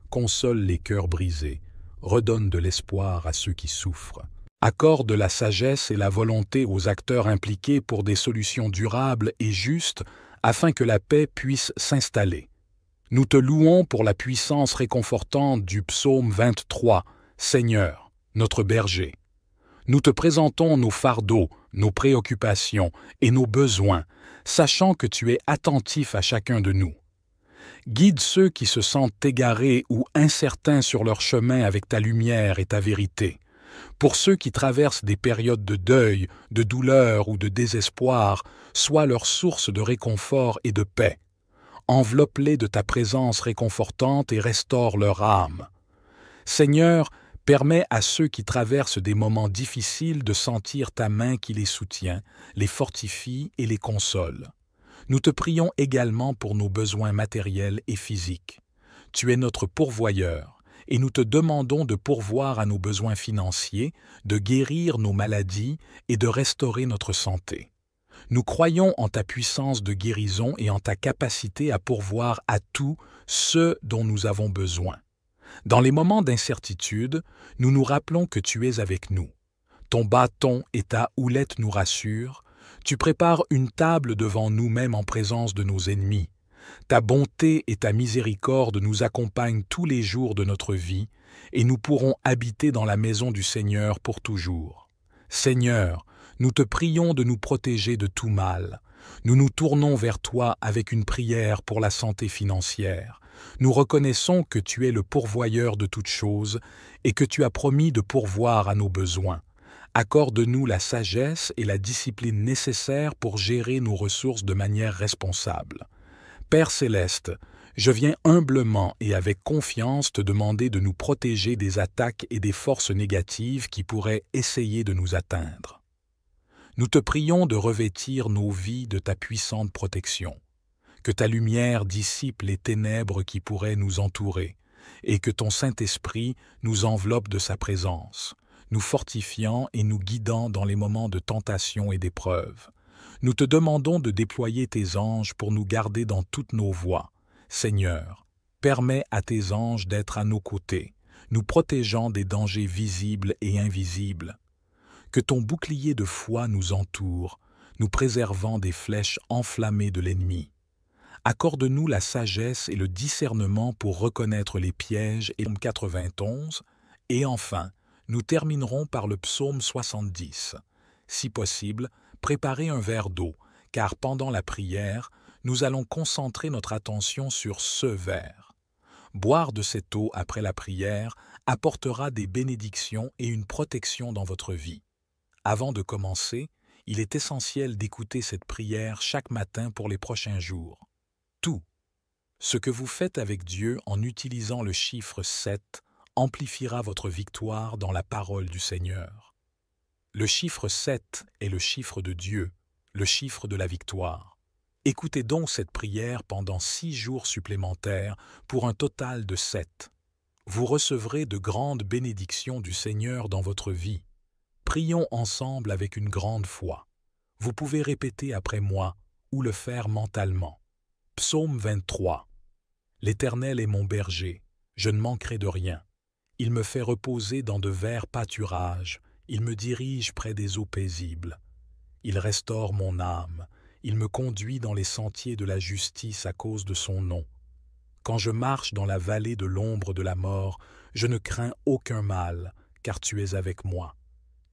Console les cœurs brisés, redonne de l'espoir à ceux qui souffrent. Accorde la sagesse et la volonté aux acteurs impliqués pour des solutions durables et justes afin que la paix puisse s'installer. Nous te louons pour la puissance réconfortante du psaume 23, Seigneur, notre berger. Nous te présentons nos fardeaux, nos préoccupations et nos besoins, sachant que tu es attentif à chacun de nous. Guide ceux qui se sentent égarés ou incertains sur leur chemin avec ta lumière et ta vérité. Pour ceux qui traversent des périodes de deuil, de douleur ou de désespoir, sois leur source de réconfort et de paix. Enveloppe-les de ta présence réconfortante et restaure leur âme. Seigneur, permets à ceux qui traversent des moments difficiles de sentir ta main qui les soutient, les fortifie et les console. Nous te prions également pour nos besoins matériels et physiques. Tu es notre pourvoyeur, et nous te demandons de pourvoir à nos besoins financiers, de guérir nos maladies et de restaurer notre santé. Nous croyons en ta puissance de guérison et en ta capacité à pourvoir à tout ce dont nous avons besoin. Dans les moments d'incertitude, nous nous rappelons que tu es avec nous. Ton bâton et ta houlette nous rassurent. Tu prépares une table devant nous-mêmes en présence de nos ennemis. Ta bonté et ta miséricorde nous accompagnent tous les jours de notre vie, et nous pourrons habiter dans la maison du Seigneur pour toujours. Seigneur, nous te prions de nous protéger de tout mal. Nous nous tournons vers toi avec une prière pour la santé financière. Nous reconnaissons que tu es le pourvoyeur de toutes choses et que tu as promis de pourvoir à nos besoins. Accorde-nous la sagesse et la discipline nécessaires pour gérer nos ressources de manière responsable. Père céleste, je viens humblement et avec confiance te demander de nous protéger des attaques et des forces négatives qui pourraient essayer de nous atteindre. Nous te prions de revêtir nos vies de ta puissante protection, que ta lumière dissipe les ténèbres qui pourraient nous entourer, et que ton Saint-Esprit nous enveloppe de sa présence, nous fortifiant et nous guidant dans les moments de tentation et d'épreuve. Nous te demandons de déployer tes anges pour nous garder dans toutes nos voies. Seigneur, permets à tes anges d'être à nos côtés, nous protégeant des dangers visibles et invisibles. Que ton bouclier de foi nous entoure, nous préservant des flèches enflammées de l'ennemi. Accorde-nous la sagesse et le discernement pour reconnaître les pièges et le psaume 91, et enfin, nous terminerons par le psaume 70. Si possible, préparez un verre d'eau, car pendant la prière, nous allons concentrer notre attention sur ce verre. Boire de cette eau après la prière apportera des bénédictions et une protection dans votre vie. Avant de commencer, il est essentiel d'écouter cette prière chaque matin pour les prochains jours. Tout ce que vous faites avec Dieu en utilisant le chiffre 7 amplifiera votre victoire dans la parole du Seigneur. Le chiffre 7 est le chiffre de Dieu, le chiffre de la victoire. Écoutez donc cette prière pendant 6 jours supplémentaires pour un total de 7. Vous recevrez de grandes bénédictions du Seigneur dans votre vie. Prions ensemble avec une grande foi. Vous pouvez répéter après moi ou le faire mentalement. Psaume 23. L'Éternel est mon berger, je ne manquerai de rien. Il me fait reposer dans de verts pâturages, il me dirige près des eaux paisibles. Il restaure mon âme, il me conduit dans les sentiers de la justice à cause de son nom. Quand je marche dans la vallée de l'ombre de la mort, je ne crains aucun mal, car tu es avec moi.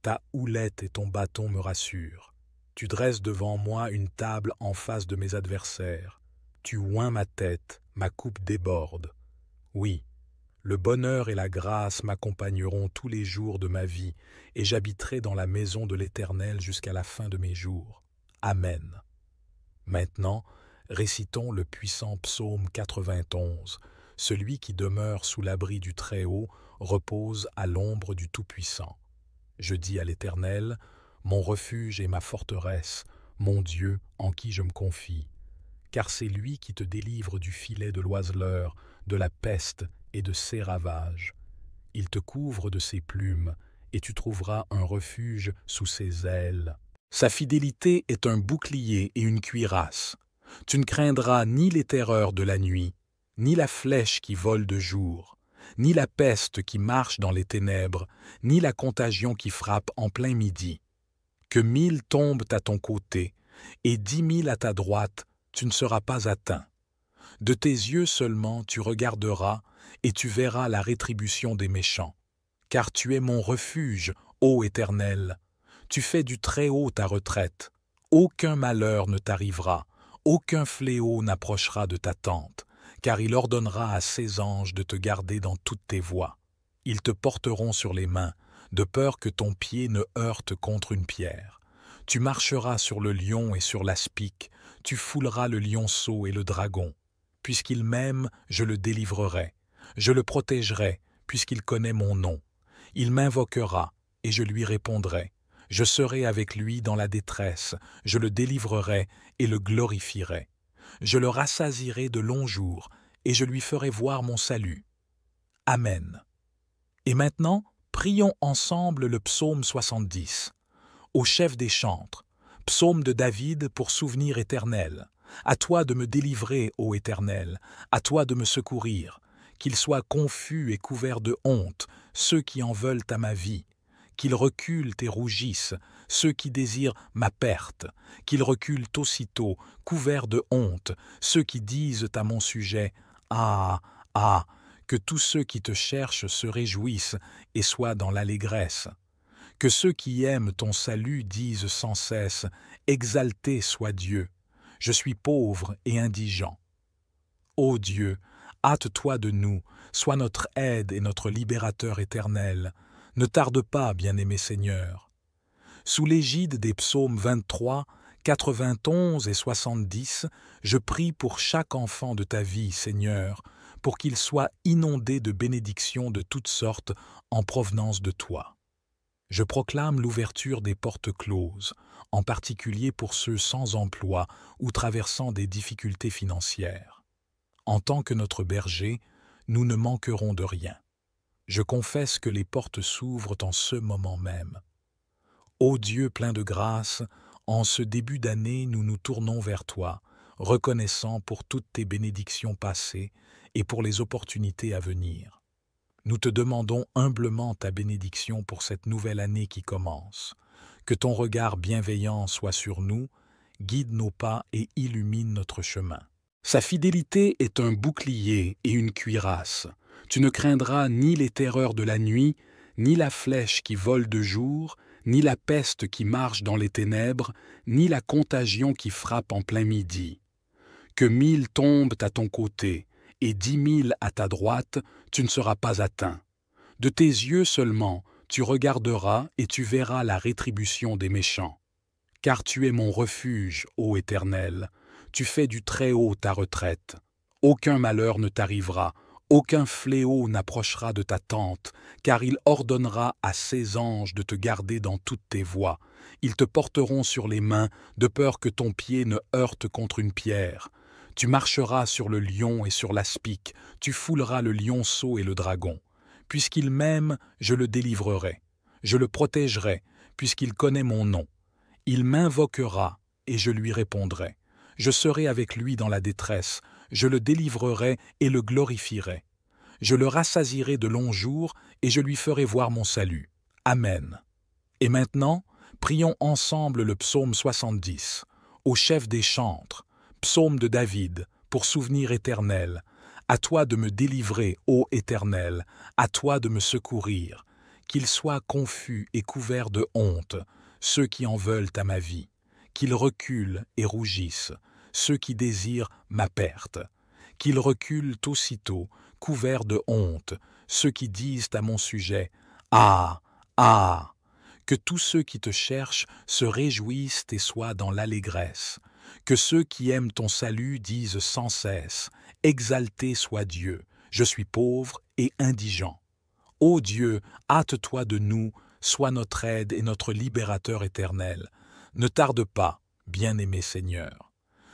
Ta houlette et ton bâton me rassurent. Tu dresses devant moi une table en face de mes adversaires. Tu oins ma tête, ma coupe déborde. Oui, le bonheur et la grâce m'accompagneront tous les jours de ma vie, et j'habiterai dans la maison de l'Éternel jusqu'à la fin de mes jours. Amen. Maintenant, récitons le puissant psaume 91. Celui qui demeure sous l'abri du Très-Haut repose à l'ombre du Tout-Puissant. Je dis à l'Éternel, mon refuge et ma forteresse, mon Dieu en qui je me confie. Car c'est lui qui te délivre du filet de l'oiseleur, de la peste et de ses ravages. Il te couvre de ses plumes, et tu trouveras un refuge sous ses ailes. Sa fidélité est un bouclier et une cuirasse. Tu ne craindras ni les terreurs de la nuit, ni la flèche qui vole de jour, ni la peste qui marche dans les ténèbres, ni la contagion qui frappe en plein midi. Que 1000 tombent à ton côté, et 10 000 à ta droite, tu ne seras pas atteint. De tes yeux seulement tu regarderas, et tu verras la rétribution des méchants. Car tu es mon refuge, ô Éternel. Tu fais du Très-Haut ta retraite. Aucun malheur ne t'arrivera, aucun fléau n'approchera de ta tente, car il ordonnera à ses anges de te garder dans toutes tes voies. Ils te porteront sur les mains, de peur que ton pied ne heurte contre une pierre. Tu marcheras sur le lion et sur l'aspic, tu fouleras le lionceau et le dragon. Puisqu'il m'aime, je le délivrerai. Je le protégerai, puisqu'il connaît mon nom. Il m'invoquera, et je lui répondrai. Je serai avec lui dans la détresse, je le délivrerai et le glorifierai. Je le rassasierai de longs jours, et je lui ferai voir mon salut. Amen. Et maintenant, prions ensemble le psaume 70. Au chef des chantres, psaume de David pour souvenir éternel. À toi de me délivrer, ô Éternel, à toi de me secourir. Qu'ils soient confus et couverts de honte, ceux qui en veulent à ma vie. Qu'ils reculent et rougissent, ceux qui désirent ma perte. Qu'ils reculent aussitôt, couverts de honte, ceux qui disent à mon sujet « Ah, ah !» Que tous ceux qui te cherchent se réjouissent et soient dans l'allégresse. Que ceux qui aiment ton salut disent sans cesse « Exalté soit Dieu !» Je suis pauvre et indigent. Ô Dieu, hâte-toi de nous, sois notre aide et notre libérateur éternel. Ne tarde pas, bien-aimé Seigneur. Sous l'égide des psaumes 23, 91 et 70, je prie pour chaque enfant de ta vie, Seigneur, pour qu'il soit inondé de bénédictions de toutes sortes en provenance de toi. Je proclame l'ouverture des portes closes, en particulier pour ceux sans emploi ou traversant des difficultés financières. En tant que notre berger, nous ne manquerons de rien. Je confesse que les portes s'ouvrent en ce moment même. Ô Dieu plein de grâce, en ce début d'année, nous nous tournons vers toi, reconnaissant pour toutes tes bénédictions passées et pour les opportunités à venir. Nous te demandons humblement ta bénédiction pour cette nouvelle année qui commence. Que ton regard bienveillant soit sur nous, guide nos pas et illumine notre chemin. Sa fidélité est un bouclier et une cuirasse. Tu ne craindras ni les terreurs de la nuit, ni la flèche qui vole de jour, ni la peste qui marche dans les ténèbres, ni la contagion qui frappe en plein midi. Que 1000 tombent à ton côté, et 10 000 à ta droite, tu ne seras pas atteint. De tes yeux seulement, tu regarderas et tu verras la rétribution des méchants. Car tu es mon refuge, ô Éternel, tu fais du Très-Haut ta retraite. Aucun malheur ne t'arrivera, aucun fléau n'approchera de ta tente, car il ordonnera à ses anges de te garder dans toutes tes voies. Ils te porteront sur les mains, de peur que ton pied ne heurte contre une pierre. Tu marcheras sur le lion et sur l'aspic, tu fouleras le lionceau et le dragon. Puisqu'il m'aime, je le délivrerai. Je le protégerai, puisqu'il connaît mon nom. Il m'invoquera, et je lui répondrai. Je serai avec lui dans la détresse, je le délivrerai et le glorifierai. Je le rassasierai de longs jours, et je lui ferai voir mon salut. Amen. Et maintenant, prions ensemble le psaume 70, au chef des chantres, psaume de David, pour souvenir éternel. À toi de me délivrer, ô Éternel, à toi de me secourir. Qu'ils soient confus et couverts de honte, ceux qui en veulent à ma vie. Qu'ils reculent et rougissent, ceux qui désirent ma perte. Qu'ils reculent aussitôt, couverts de honte, ceux qui disent à mon sujet « Ah, ah !» Que tous ceux qui te cherchent se réjouissent et soient dans l'allégresse. Que ceux qui aiment ton salut disent sans cesse « Exalté soit Dieu, je suis pauvre et indigent. » Ô Dieu, hâte-toi de nous, sois notre aide et notre libérateur éternel. Ne tarde pas, bien-aimé Seigneur.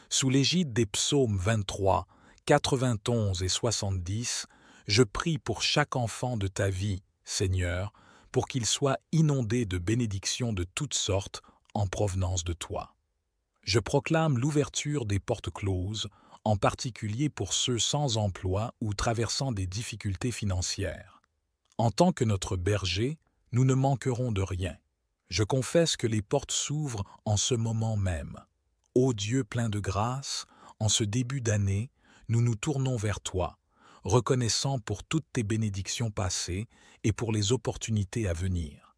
Sous l'égide des psaumes 23, 91 et 70, je prie pour chaque enfant de ta vie, Seigneur, pour qu'il soit inondé de bénédictions de toutes sortes en provenance de toi. Je proclame l'ouverture des portes closes, en particulier pour ceux sans emploi ou traversant des difficultés financières. En tant que notre berger, nous ne manquerons de rien. Je confesse que les portes s'ouvrent en ce moment même. Ô Dieu plein de grâce, en ce début d'année, nous nous tournons vers toi, reconnaissant pour toutes tes bénédictions passées et pour les opportunités à venir.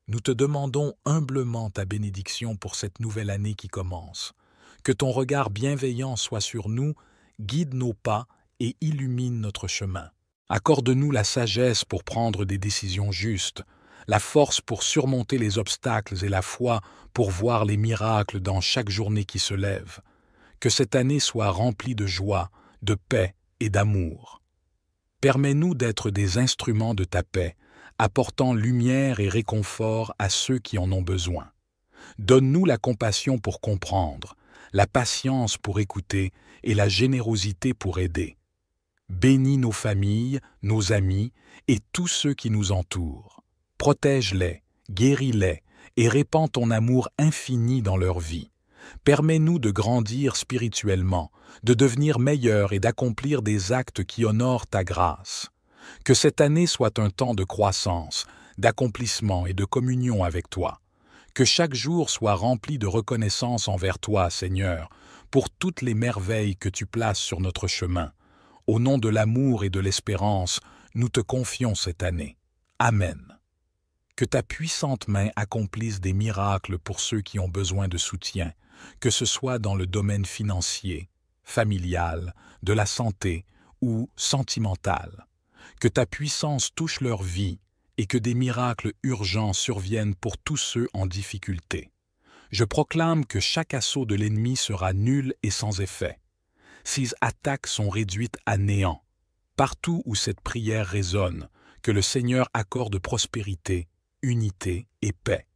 Nous te demandons humblement ta bénédiction pour cette nouvelle année qui commence. Que ton regard bienveillant soit sur nous, guide nos pas et illumine notre chemin. Accorde-nous la sagesse pour prendre des décisions justes, la force pour surmonter les obstacles et la foi pour voir les miracles dans chaque journée qui se lève. Que cette année soit remplie de joie, de paix et d'amour. Permets-nous d'être des instruments de ta paix, apportant lumière et réconfort à ceux qui en ont besoin. Donne-nous la compassion pour comprendre, la patience pour écouter et la générosité pour aider. Bénis nos familles, nos amis et tous ceux qui nous entourent. Protège-les, guéris-les et répands ton amour infini dans leur vie. Permets-nous de grandir spirituellement, de devenir meilleurs et d'accomplir des actes qui honorent ta grâce. Que cette année soit un temps de croissance, d'accomplissement et de communion avec toi. Que chaque jour soit rempli de reconnaissance envers toi, Seigneur, pour toutes les merveilles que tu places sur notre chemin. Au nom de l'amour et de l'espérance, nous te confions cette année. Amen. Que ta puissante main accomplisse des miracles pour ceux qui ont besoin de soutien, que ce soit dans le domaine financier, familial, de la santé ou sentimental. Que ta puissance touche leur vie et que des miracles urgents surviennent pour tous ceux en difficulté. Je proclame que chaque assaut de l'ennemi sera nul et sans effet. Ses attaques sont réduites à néant. Partout où cette prière résonne, que le Seigneur accorde prospérité, unité et paix.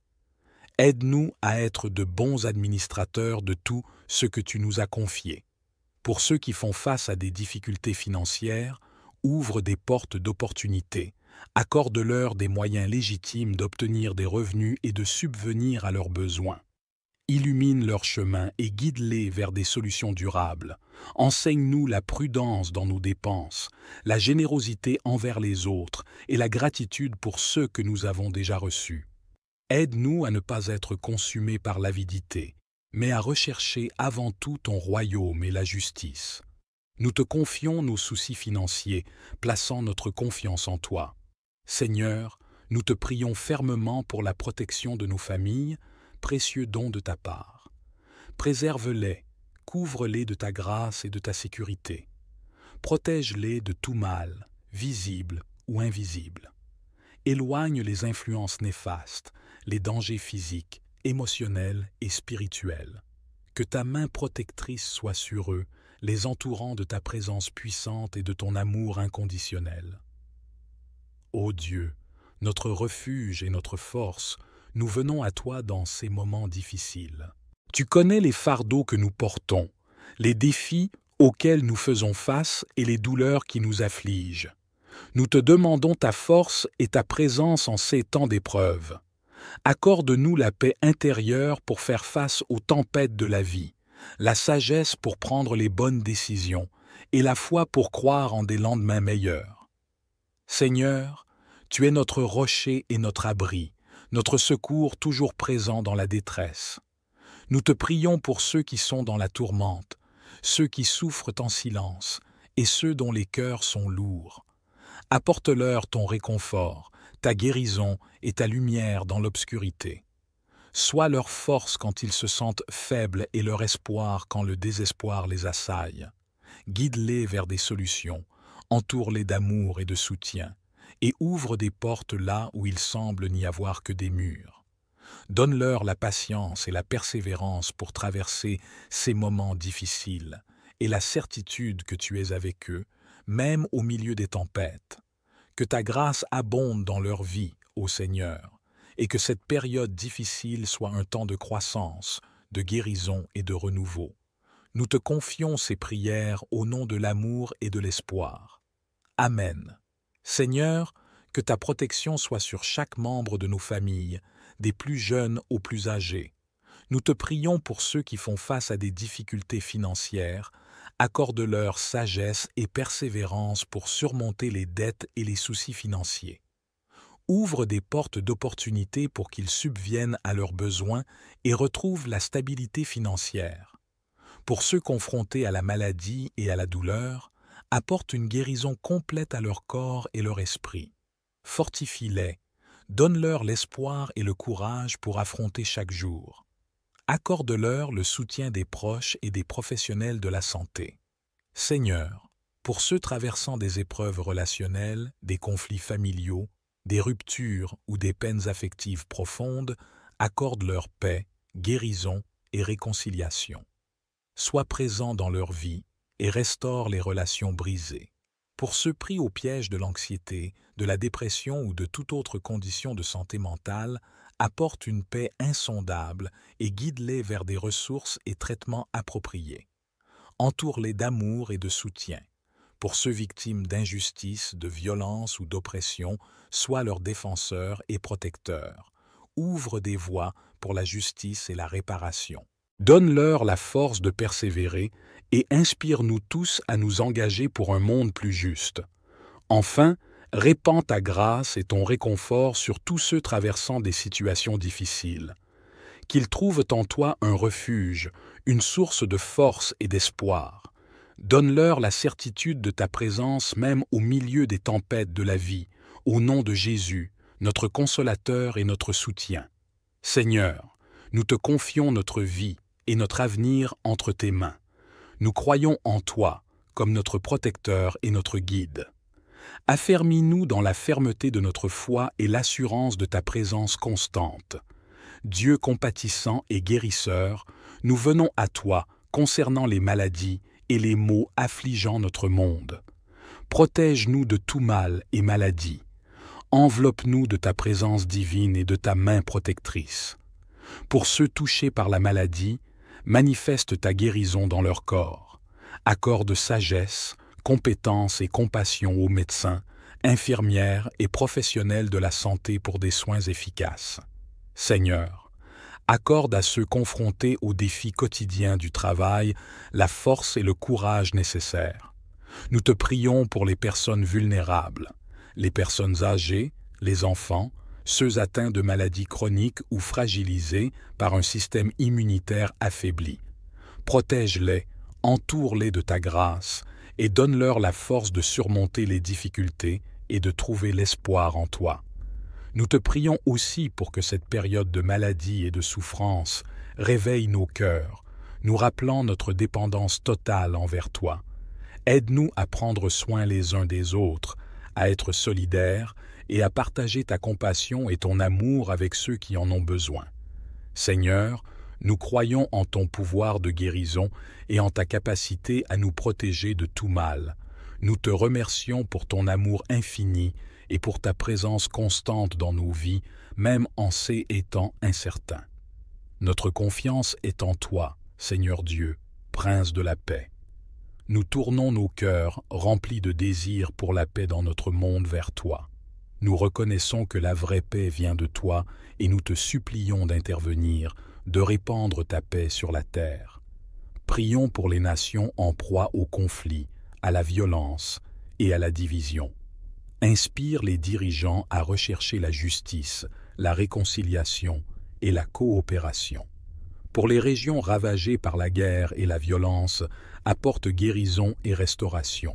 Aide-nous à être de bons administrateurs de tout ce que tu nous as confié. Pour ceux qui font face à des difficultés financières, ouvre des portes d'opportunité, accorde-leur des moyens légitimes d'obtenir des revenus et de subvenir à leurs besoins. Illumine leur chemin et guide-les vers des solutions durables. Enseigne-nous la prudence dans nos dépenses, la générosité envers les autres et la gratitude pour ceux que nous avons déjà reçus. Aide-nous à ne pas être consumés par l'avidité, mais à rechercher avant tout ton royaume et la justice. Nous te confions nos soucis financiers, plaçant notre confiance en toi. Seigneur, nous te prions fermement pour la protection de nos familles, précieux don de ta part. Préserve-les, couvre-les de ta grâce et de ta sécurité. Protège-les de tout mal, visible ou invisible. Éloigne les influences néfastes, les dangers physiques, émotionnels et spirituels. Que ta main protectrice soit sur eux, les entourant de ta présence puissante et de ton amour inconditionnel. Ô Dieu, notre refuge et notre force, nous venons à toi dans ces moments difficiles. Tu connais les fardeaux que nous portons, les défis auxquels nous faisons face et les douleurs qui nous affligent. Nous te demandons ta force et ta présence en ces temps d'épreuve. Accorde-nous la paix intérieure pour faire face aux tempêtes de la vie, la sagesse pour prendre les bonnes décisions et la foi pour croire en des lendemains meilleurs. Seigneur, tu es notre rocher et notre abri, notre secours toujours présent dans la détresse. Nous te prions pour ceux qui sont dans la tourmente, ceux qui souffrent en silence et ceux dont les cœurs sont lourds. Apporte-leur ton réconfort, ta guérison et ta lumière dans l'obscurité. Sois leur force quand ils se sentent faibles et leur espoir quand le désespoir les assaille. Guide-les vers des solutions, entoure-les d'amour et de soutien, et ouvre des portes là où il semble n'y avoir que des murs. Donne-leur la patience et la persévérance pour traverser ces moments difficiles, et la certitude que tu es avec eux, même au milieu des tempêtes. Que ta grâce abonde dans leur vie, ô Seigneur, et que cette période difficile soit un temps de croissance, de guérison et de renouveau. Nous te confions ces prières au nom de l'amour et de l'espoir. Amen. Seigneur, que ta protection soit sur chaque membre de nos familles, des plus jeunes aux plus âgés. Nous te prions pour ceux qui font face à des difficultés financières. Accorde-leur sagesse et persévérance pour surmonter les dettes et les soucis financiers. Ouvre des portes d'opportunités pour qu'ils subviennent à leurs besoins et retrouvent la stabilité financière. Pour ceux confrontés à la maladie et à la douleur, apporte une guérison complète à leur corps et leur esprit. Fortifie-les, donne-leur l'espoir et le courage pour affronter chaque jour. Accorde-leur le soutien des proches et des professionnels de la santé. Seigneur, pour ceux traversant des épreuves relationnelles, des conflits familiaux, des ruptures ou des peines affectives profondes, accorde-leur paix, guérison et réconciliation. Sois présent dans leur vie et restaure les relations brisées. Pour ceux pris au piège de l'anxiété, de la dépression ou de toute autre condition de santé mentale, apporte une paix insondable et guide-les vers des ressources et traitements appropriés. Entoure-les d'amour et de soutien. Pour ceux victimes d'injustice, de violence ou d'oppression, sois leur défenseur et protecteur. Ouvre des voies pour la justice et la réparation. Donne-leur la force de persévérer et inspire-nous tous à nous engager pour un monde plus juste. Enfin, répands ta grâce et ton réconfort sur tous ceux traversant des situations difficiles. Qu'ils trouvent en toi un refuge, une source de force et d'espoir. Donne-leur la certitude de ta présence même au milieu des tempêtes de la vie, au nom de Jésus, notre consolateur et notre soutien. Seigneur, nous te confions notre vie et notre avenir entre tes mains. Nous croyons en toi comme notre protecteur et notre guide. Affermis-nous dans la fermeté de notre foi et l'assurance de ta présence constante. Dieu compatissant et guérisseur, nous venons à toi concernant les maladies et les maux affligeant notre monde. Protège-nous de tout mal et maladie. Enveloppe-nous de ta présence divine et de ta main protectrice. Pour ceux touchés par la maladie, manifeste ta guérison dans leur corps. Accorde sagesse, compétence et compassion aux médecins, infirmières et professionnels de la santé pour des soins efficaces. Seigneur, accorde à ceux confrontés aux défis quotidiens du travail la force et le courage nécessaires. Nous te prions pour les personnes vulnérables, les personnes âgées, les enfants, ceux atteints de maladies chroniques ou fragilisés par un système immunitaire affaibli. Protège-les, entoure-les de ta grâce et donne-leur la force de surmonter les difficultés et de trouver l'espoir en toi. Nous te prions aussi pour que cette période de maladie et de souffrance réveille nos cœurs, nous rappelant notre dépendance totale envers toi. Aide-nous à prendre soin les uns des autres, à être solidaires et à partager ta compassion et ton amour avec ceux qui en ont besoin. Seigneur, nous croyons en ton pouvoir de guérison et en ta capacité à nous protéger de tout mal. Nous te remercions pour ton amour infini et pour ta présence constante dans nos vies, même en ces temps incertains. Notre confiance est en toi, Seigneur Dieu, Prince de la paix. Nous tournons nos cœurs, remplis de désir pour la paix dans notre monde, vers toi. Nous reconnaissons que la vraie paix vient de toi et nous te supplions d'intervenir, de répandre ta paix sur la terre. Prions pour les nations en proie au conflit, à la violence et à la division. Inspire les dirigeants à rechercher la justice, la réconciliation et la coopération. Pour les régions ravagées par la guerre et la violence, apporte guérison et restauration.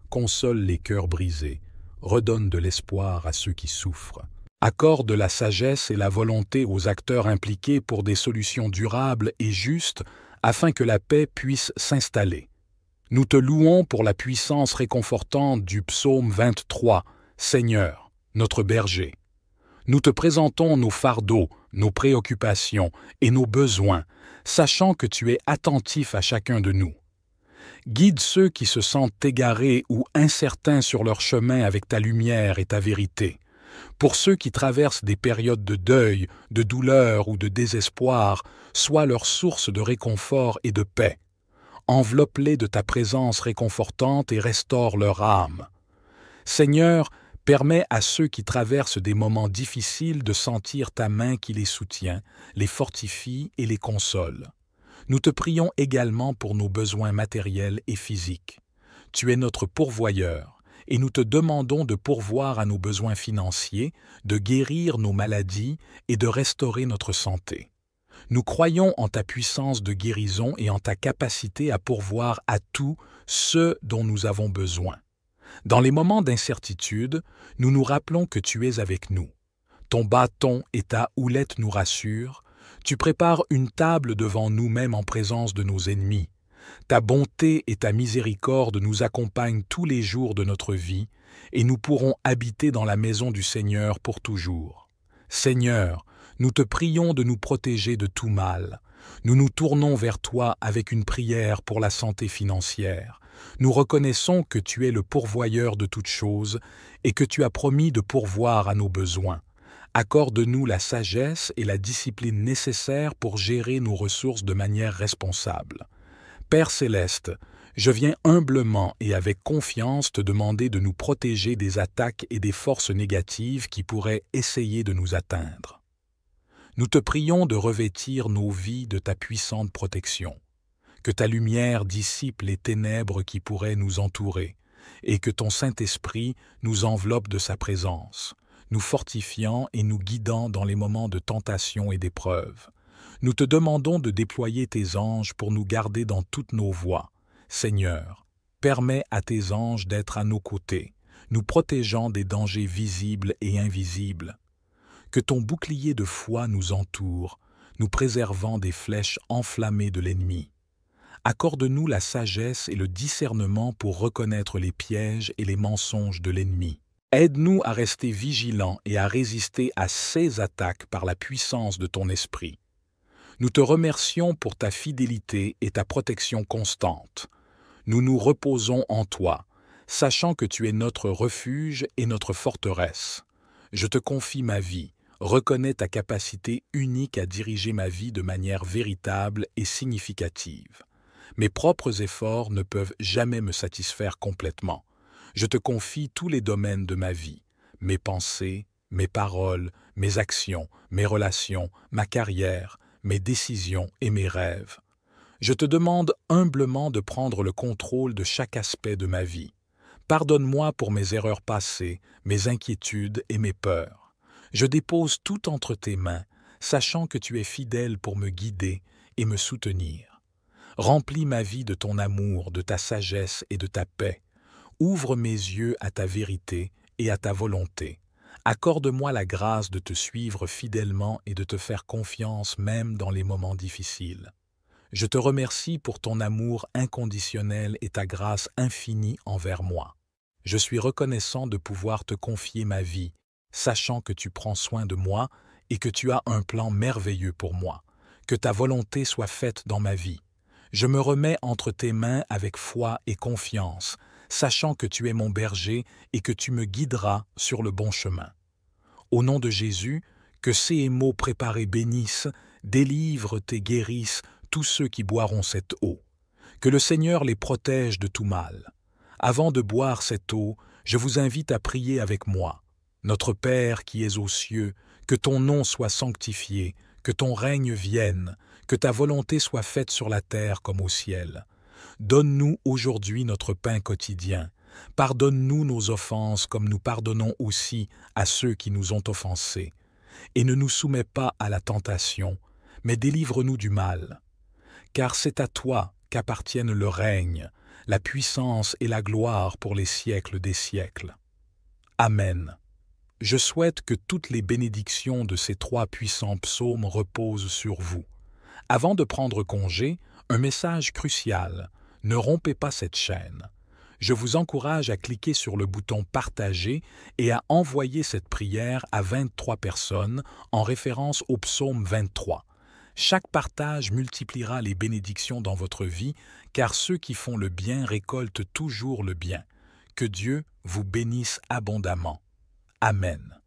Console les cœurs brisés, redonne de l'espoir à ceux qui souffrent. Accorde la sagesse et la volonté aux acteurs impliqués pour des solutions durables et justes afin que la paix puisse s'installer. Nous te louons pour la puissance réconfortante du psaume 23, Seigneur, notre berger. Nous te présentons nos fardeaux, nos préoccupations et nos besoins, sachant que tu es attentif à chacun de nous. Guide ceux qui se sentent égarés ou incertains sur leur chemin avec ta lumière et ta vérité. Pour ceux qui traversent des périodes de deuil, de douleur ou de désespoir, sois leur source de réconfort et de paix. Enveloppe-les de ta présence réconfortante et restaure leur âme. Seigneur, Permets à ceux qui traversent des moments difficiles de sentir ta main qui les soutient, les fortifie et les console. Nous te prions également pour nos besoins matériels et physiques. Tu es notre pourvoyeur, et nous te demandons de pourvoir à nos besoins financiers, de guérir nos maladies et de restaurer notre santé. Nous croyons en ta puissance de guérison et en ta capacité à pourvoir à tout ce dont nous avons besoin. Dans les moments d'incertitude, nous nous rappelons que tu es avec nous. Ton bâton et ta houlette nous rassurent. Tu prépares une table devant nous-mêmes en présence de nos ennemis. Ta bonté et ta miséricorde nous accompagnent tous les jours de notre vie, et nous pourrons habiter dans la maison du Seigneur pour toujours. Seigneur, nous te prions de nous protéger de tout mal. Nous nous tournons vers toi avec une prière pour la santé financière. Nous reconnaissons que tu es le pourvoyeur de toutes choses et que tu as promis de pourvoir à nos besoins. Accorde-nous la sagesse et la discipline nécessaires pour gérer nos ressources de manière responsable. Père céleste, je viens humblement et avec confiance te demander de nous protéger des attaques et des forces négatives qui pourraient essayer de nous atteindre. Nous te prions de revêtir nos vies de ta puissante protection. Que ta lumière dissipe les ténèbres qui pourraient nous entourer, et que ton Saint-Esprit nous enveloppe de sa présence, nous fortifiant et nous guidant dans les moments de tentation et d'épreuve. Nous te demandons de déployer tes anges pour nous garder dans toutes nos voies. Seigneur, permets à tes anges d'être à nos côtés, nous protégeant des dangers visibles et invisibles. Que ton bouclier de foi nous entoure, nous préservant des flèches enflammées de l'ennemi. Accorde-nous la sagesse et le discernement pour reconnaître les pièges et les mensonges de l'ennemi. Aide-nous à rester vigilants et à résister à ses attaques par la puissance de ton esprit. Nous te remercions pour ta fidélité et ta protection constante. Nous nous reposons en toi, sachant que tu es notre refuge et notre forteresse. Je te confie ma vie, reconnais ta capacité unique à diriger ma vie de manière véritable et significative. Mes propres efforts ne peuvent jamais me satisfaire complètement. Je te confie tous les domaines de ma vie, mes pensées, mes paroles, mes actions, mes relations, ma carrière, mes décisions et mes rêves. Je te demande humblement de prendre le contrôle de chaque aspect de ma vie. Pardonne-moi pour mes erreurs passées, mes inquiétudes et mes peurs. Je dépose tout entre tes mains, sachant que tu es fidèle pour me guider et me soutenir. Remplis ma vie de ton amour, de ta sagesse et de ta paix. Ouvre mes yeux à ta vérité et à ta volonté. Accorde-moi la grâce de te suivre fidèlement et de te faire confiance même dans les moments difficiles. Je te remercie pour ton amour inconditionnel et ta grâce infinie envers moi. Je suis reconnaissant de pouvoir te confier ma vie, sachant que tu prends soin de moi et que tu as un plan merveilleux pour moi. Que ta volonté soit faite dans ma vie. Je me remets entre tes mains avec foi et confiance, sachant que tu es mon berger et que tu me guideras sur le bon chemin. Au nom de Jésus, que ces mots préparés bénissent, délivrent et guérissent tous ceux qui boiront cette eau. Que le Seigneur les protège de tout mal. Avant de boire cette eau, je vous invite à prier avec moi. Notre Père qui es aux cieux, que ton nom soit sanctifié, que ton règne vienne, que ta volonté soit faite sur la terre comme au ciel. Donne-nous aujourd'hui notre pain quotidien. Pardonne-nous nos offenses comme nous pardonnons aussi à ceux qui nous ont offensés. Et ne nous soumets pas à la tentation, mais délivre-nous du mal. Car c'est à toi qu'appartiennent le règne, la puissance et la gloire pour les siècles des siècles. Amen. Je souhaite que toutes les bénédictions de ces 3 puissants psaumes reposent sur vous. Avant de prendre congé, un message crucial. Ne rompez pas cette chaîne. Je vous encourage à cliquer sur le bouton « Partager » et à envoyer cette prière à 23 personnes en référence au psaume 23. Chaque partage multipliera les bénédictions dans votre vie, car ceux qui font le bien récoltent toujours le bien. Que Dieu vous bénisse abondamment. Amen.